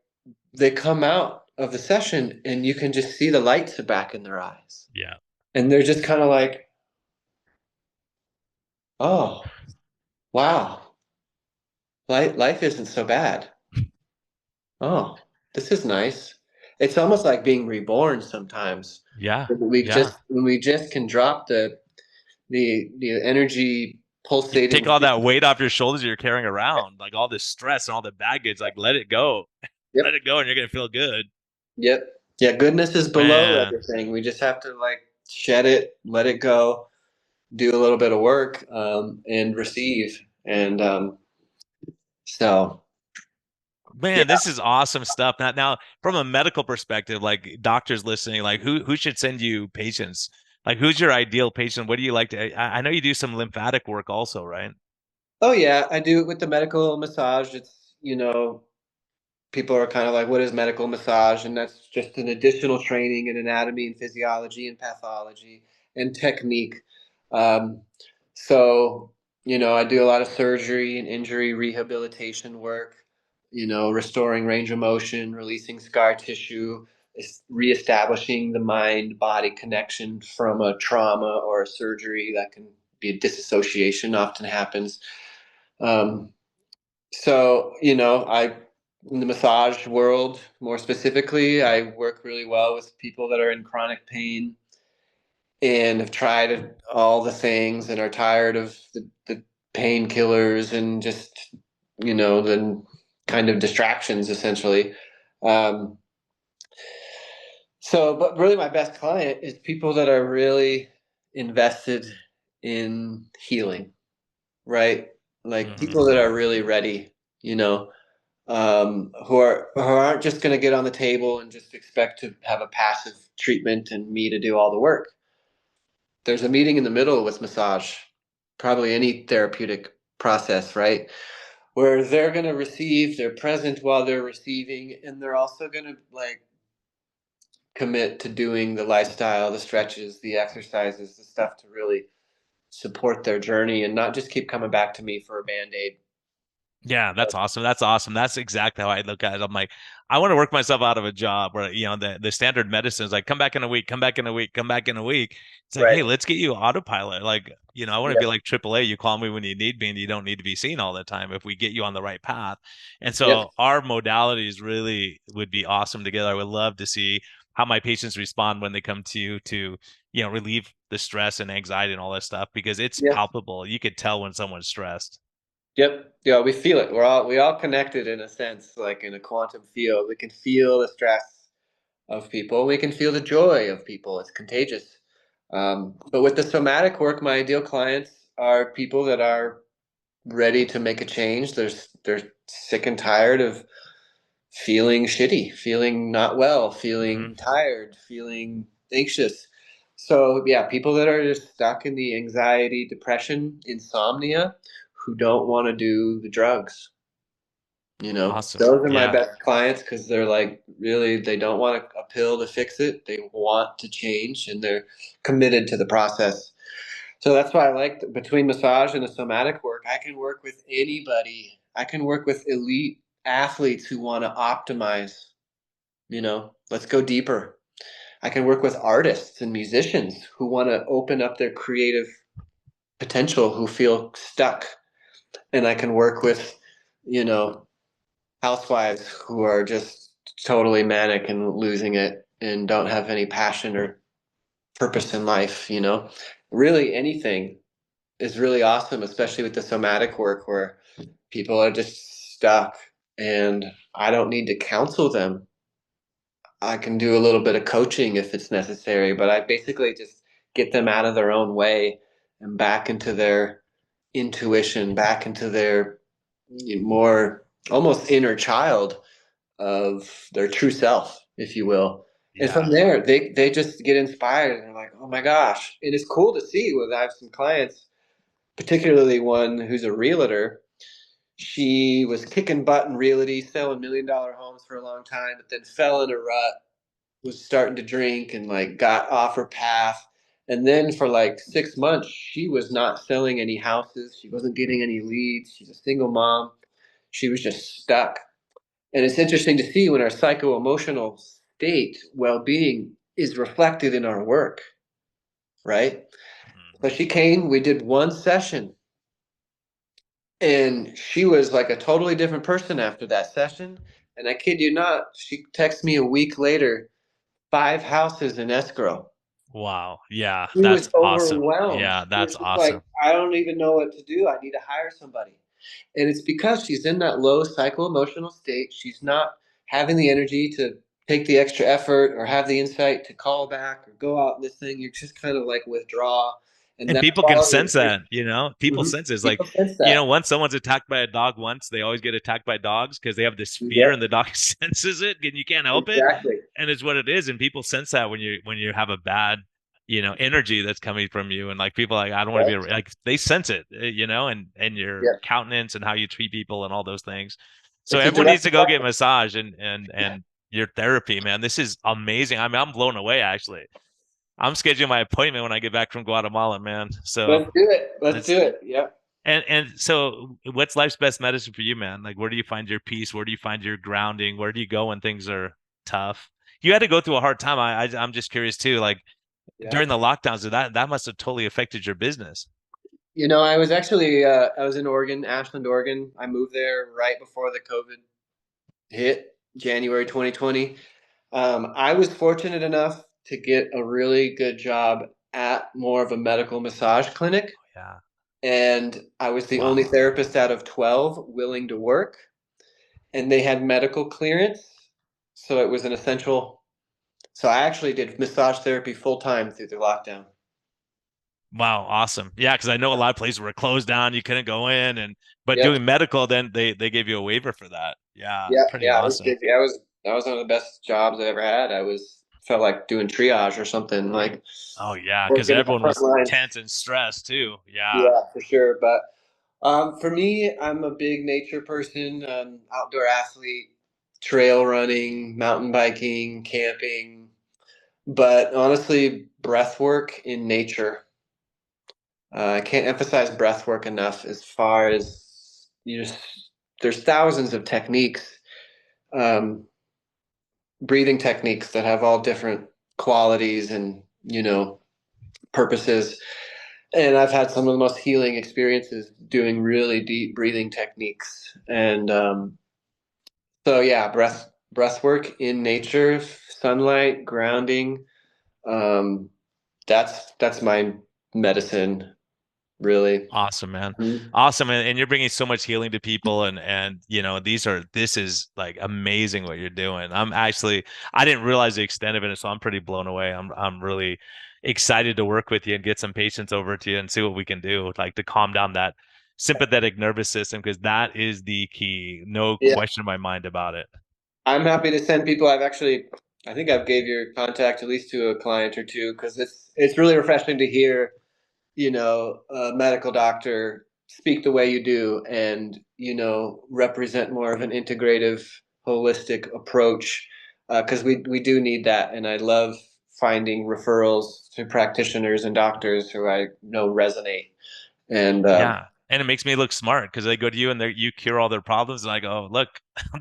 they come out of the session and you can just see the lights are back in their eyes, Yeah. and they're just kind of like, oh, wow, life isn't so bad. Oh, this is nice. It's almost like being reborn sometimes. Yeah. Yeah. When we just can drop the energy You pulsating. take all that weight off your shoulders you're carrying around, like all this stress and all the baggage, like let it go. Let Yep. it go and you're gonna feel good. Yep. Yeah, goodness is below Man. everything. We just have to like shed it, let it go, do a little bit of work, and receive. And so, Man, yeah. this is awesome stuff. Now, from a medical perspective, like doctors listening, like who should send you patients? Like who's your ideal patient? What do you like to I know you do some lymphatic work also, right? Oh yeah, I do it with the medical massage. It's, people are kind of like, what is medical massage? And that's just an additional training in anatomy and physiology and pathology and technique. Um, so, I do a lot of surgery and injury rehabilitation work, restoring range of motion, releasing scar tissue, reestablishing the mind body connection from a trauma or a surgery. That can be a disassociation, often happens. Um, so, in the massage world, more specifically, I work really well with people that are in chronic pain and have tried all the things and are tired of the painkillers and just, the kind of distractions essentially. Um, but really, my best client is people that are really invested in healing, right? Like Hmm. people that are really ready, you know who aren't just going to get on the table and just expect to have a passive treatment and me to do all the work. There's a meeting in the middle with massage, probably any therapeutic process, right? Where they're going to receive, they're present while they're receiving, and they're also going to like commit to doing the lifestyle, the stretches, the exercises, the stuff to really support their journey and not just keep coming back to me for a band-aid. Yeah, that's awesome. That's awesome. That's exactly how I look at it. I'm like, I want to work myself out of a job where, the standard medicine is like, come back in a week, come back in a week, come back in a week. It's like, Right. hey, let's get you autopilot. Like, I want to be Yep. like AAA. You call me when you need me and you don't need to be seen all the time if we get you on the right path. And Yep. so our modalities really would be awesome together. I would love to see how my patients respond when they come to you to, relieve the stress and anxiety and all that stuff because it's Yep. palpable. You could tell when someone's stressed. Yep. Yeah, we feel it. We all connected in a sense, like in a quantum field. We can feel the stress of people. We can feel the joy of people. It's contagious. But with the somatic work, my ideal clients are people that are ready to make a change. They're sick and tired of feeling shitty, feeling not well, Hmm. feeling tired, feeling anxious. So yeah, people that are just stuck in the anxiety, depression, insomnia, who don't want to do the drugs. Awesome. Those are my Yeah. best clients because they're like really they don't want a pill to fix it. They want to change and they're committed to the process. So that's why I like between massage and the somatic work, I can work with anybody. I can work with elite athletes who want to optimize, let's go deeper. I can work with artists and musicians who want to open up their creative potential, who feel stuck. And I can work with, you know, housewives who are just totally manic and losing it and don't have any passion or purpose in life. Really anything is really awesome, especially with the somatic work where people are just stuck and I don't need to counsel them. I can do a little bit of coaching if it's necessary, but I basically just get them out of their own way and back into their intuition, back into their more almost inner child of their true self, if you will. And Yeah. from there, they just get inspired and they're like, oh my gosh. And it's cool to see when I have some clients, particularly one who's a realtor. She was kicking butt in realty, selling $1 million homes for a long time, but then fell in a rut, was starting to drink and like got off her path. And then for like 6 months, she was not selling any houses. She wasn't getting any leads. She's a single mom. She was just stuck. And it's interesting to see when our psycho emotional state, well being, is reflected in our work, right? So Mhm. she came, we did one session, and she was like a totally different person after that session. And I kid you not, she texted me a week later, 5 houses in escrow. Wow. Yeah, She was that's awesome. overwhelmed. Yeah, She that's was just like, awesome. I don't even know what to do. I need to hire somebody. And it's because she's in that low psycho emotional state. She's not having the energy to take the extra effort or have the insight to call back or go out in this thing. You're just kind of like withdraw. And And that people can quality of sense that, energy, people mhm, sense it. It's like, people sense that. once someone's attacked by a dog once, they always get attacked by dogs because they have this fear and Yep, the dog senses it and you can't help it. exactly. And it's what it is. And people sense that when you have a bad, energy that's coming from you. And like people like, I don't want to be Right? like they sense it, and your Yep. countenance and how you treat people and all those things. So It's a everyone needs direct to go get reflection. massage and your therapy, man. This is amazing. I mean, I'm blown away actually. I'm scheduling my appointment when I get back from Guatemala, man. So Let's do it. Let's let's do it. Yep. and so what's life's best medicine for you, man? Like where do you find your peace? Where do you find your grounding? Where do you go when things are tough? You had to go through a hard time. I'm just curious too. Like Yeah. during the lockdowns, that must have totally affected your business. I was actually I was in Oregon, Ashland, Oregon. I moved there right before the COVID hit, January 2020. I was fortunate enough to get a really good job at more of a medical massage clinic, Yeah. and I was the only Wow. therapist out of 12 willing to work, and they had medical clearance, so it was an essential. So I actually did massage therapy full time through the lockdown. Wow, awesome. Yeah, because I know a lot of places were closed down, you couldn't go in but Yep. doing medical, then they gave you a waiver for that. Yeah, Yeah, pretty yeah, it was awesome. busy. That was one of the best jobs I ever had. I was felt like doing triage or something, like Oh yeah, because working at the everyone front was lines. tense and stressed too. Yeah. Yeah, for sure. But for me, I'm a big nature person, outdoor athlete, trail running, mountain biking, camping. But honestly, breath work in nature. I can't emphasize breath work enough as far as you just there's thousands of techniques, um, breathing techniques that have all different qualities and, purposes. And I've had some of the most healing experiences doing really deep breathing techniques. And so yeah, breath work in nature, sunlight, grounding. Um, that's my medicine, really. Awesome, man. Mhm. Awesome. And you're bringing so much healing to people. And, this is like amazing what you're doing. I didn't realize the extent of it. So I'm pretty blown away. I'm really excited to work with you and get some patients over to you and see what we can do, like to calm down that sympathetic nervous system, because that is the key. No Yeah, question in my mind about it. I'm happy to send people. I think I've gave your contact at least to a client or two because it's really refreshing to hear, a medical doctor speak the way you do and, represent more of an integrative, holistic approach. Because we do need that. And I love finding referrals to practitioners and doctors who I know resonate. And Yeah. And it makes me look smart because they go to you and you cure all their problems. And I go, oh, look,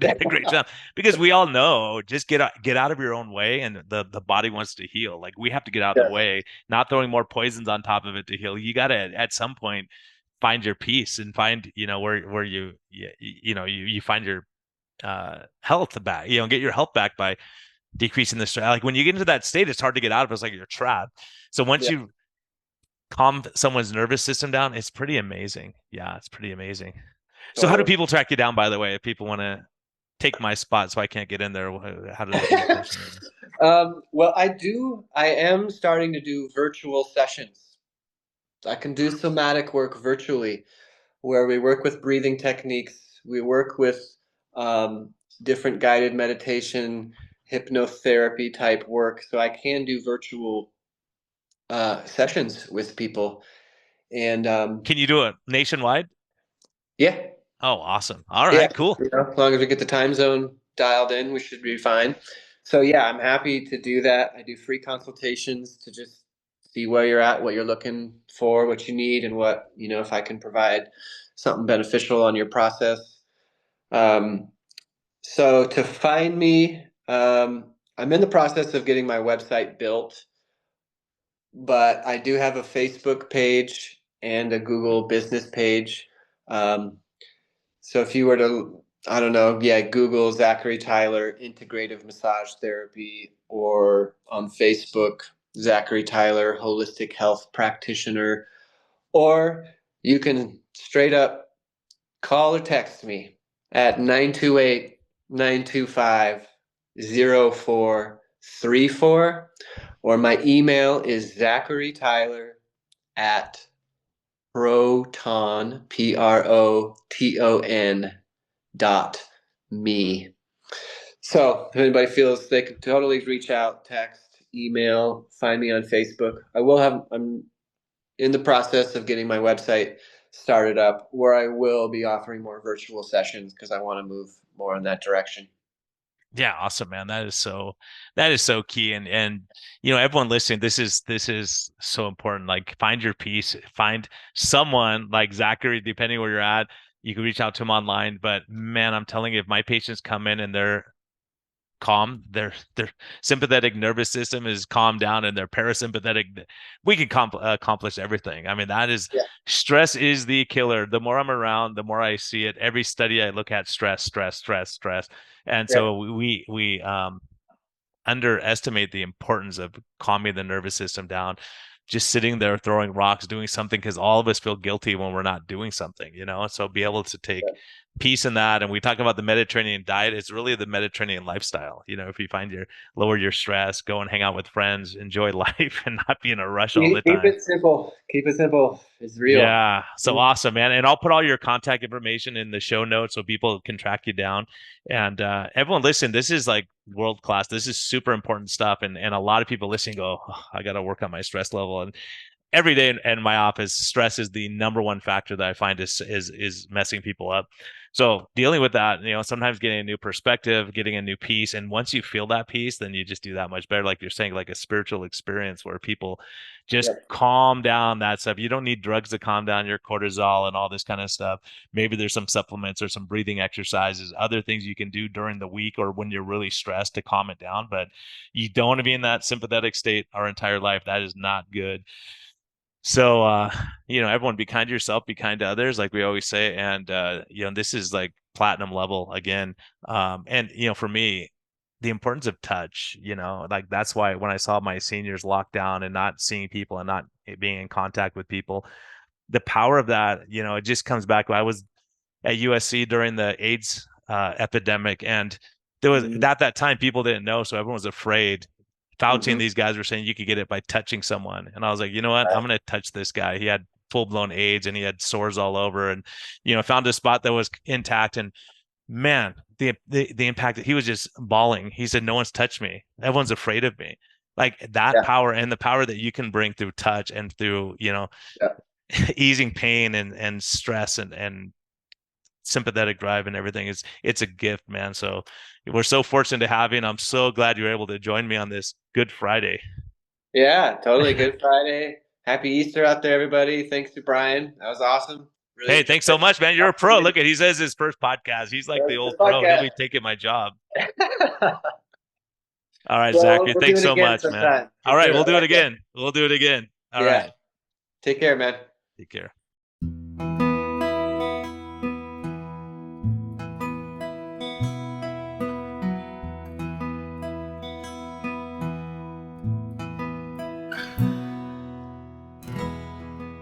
they did a great job. Because we all know, just get out of your own way, and the body wants to heal. Like we have to get out of the yes, way, not throwing more poisons on top of it to heal. You got to at some point find your peace and find, where you find your health back, get your health back by decreasing the stress. Like when you get into that state, it's hard to get out of it. It's like you're trapped. So once yeah. you calm someone's nervous system down, it's pretty amazing. Yeah, it's pretty amazing. So how do Totally. people track you down, by the way, if people want to take my spot so I can't get in there? How do they get in touch with you? Well, I am starting to do virtual sessions. I can do somatic work virtually, where we work with breathing techniques. We work with um, different guided meditation, hypnotherapy type work. So I can do virtual sessions with people. And Can you do it nationwide? yeah, Oh, awesome. All yeah, right, cool. as long as we get the time zone dialed in, we should be fine. So yeah, I'm happy to do that. I do free consultations to just see where you're at, what you're looking for, what you need, and what, if I can provide something beneficial on your process. Um, so to find me, I'm in the process of getting my website built, but I do have a Facebook page and a Google business page. Um, so if you were to, I don't know, yeah, Google Zachary Tyler Integrative Massage Therapy, or on Facebook, Zachary Tyler Holistic Health Practitioner, or you can straight up call or text me at 928-925-0434, or my email is Zachary Tyler at proton.me. So if anybody feels they could totally reach out, text, email, find me on Facebook. I'm in the process of getting my website started up where I will be offering more virtual sessions because I want to move more in that direction. Yeah, awesome, man. That is so key. And everyone listening, this is so important. Like find your peace, find someone like Zachary, depending where you're at. You can reach out to him online. But man, I'm telling you, if my patients come in and they're calm, their sympathetic nervous system is calmed down, and their parasympathetic, we can accomplish everything. I mean, that is Yeah. stress is the killer. The more I'm around, the more I see it. Every study I look at, stress, stress, stress, stress. And Yeah. so we underestimate the importance of calming the nervous system down, just sitting there throwing rocks, doing something, because all of us feel guilty when we're not doing something, so be able to take peace in that. And we talk about the Mediterranean diet. It's really the Mediterranean lifestyle. If you find lower your stress, go and hang out with friends, enjoy life, and not be in a rush all the Keep time. it simple. Keep it simple. It's real. Yeah, so awesome, man. And I'll put all your contact information in the show notes so people can track you down. And everyone, listen, this is like world class. This is super important stuff. And a lot of people listening go, oh, I got to work on my stress level. And every day in my office, stress is the number one factor that I find is messing people up. So dealing with that, sometimes getting a new perspective, getting a new piece. And once you feel that piece, then you just do that much better. Like you're saying, like a spiritual experience where people just Yep. calm down that stuff. You don't need drugs to calm down your cortisol and all this kind of stuff. Maybe there's some supplements or some breathing exercises, other things you can do during the week or when you're really stressed to calm it down. But you don't want to be in that sympathetic state our entire life. That is not good. So, everyone be kind to yourself, be kind to others, like we always say. And, this is like platinum level again. And, for me, the importance of touch, like that's why when I saw my seniors locked down and not seeing people and not being in contact with people, the power of that, it just comes back. I was at USC during the AIDS epidemic, and there was Mm-hmm. at that time people didn't know, so everyone was afraid. Fauci Mm-hmm. and these guys were saying you could get it by touching someone, and I was like, you know what? I'm gonna touch this guy. He had full blown AIDS and he had sores all over, and found a spot that was intact. And man, the impact that he was just bawling. He said, "No one's touched me. Everyone's afraid of me." Like that Yeah. power and the power that you can bring through touch and through Yeah. easing pain and stress and sympathetic drive and everything is it's a gift, man. So we're so fortunate to have you, and I'm so glad you were able to join me on this Good Friday. Yeah, totally. Good Friday. Happy Easter out there, everybody. Thanks to Brian. That was awesome. Really Hey, enjoyed thanks so much, man. the You're a pro. opportunity. Look at he says his first podcast. He's like the The old pro. He'll podcast. be taking my job. All right, Well, Zachary. we'll do Thanks it so again much, man. sometime, for All right, sure. we'll I do it like it. again. We'll do it again. All Yeah. right. Take care, man. Take care.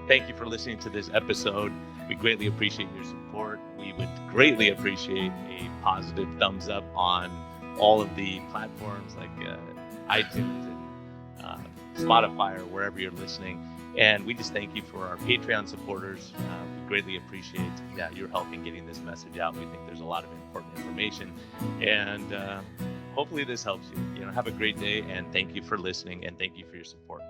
Thank you for listening to this episode. We greatly appreciate your support. We would greatly appreciate a positive thumbs up on all of the platforms like iTunes and Spotify or wherever you're listening. And we just thank you for our Patreon supporters. We greatly appreciate your help in getting this message out. We think there's a lot of important information. And hopefully this helps you. Have a great day, and thank you for listening, and thank you for your support.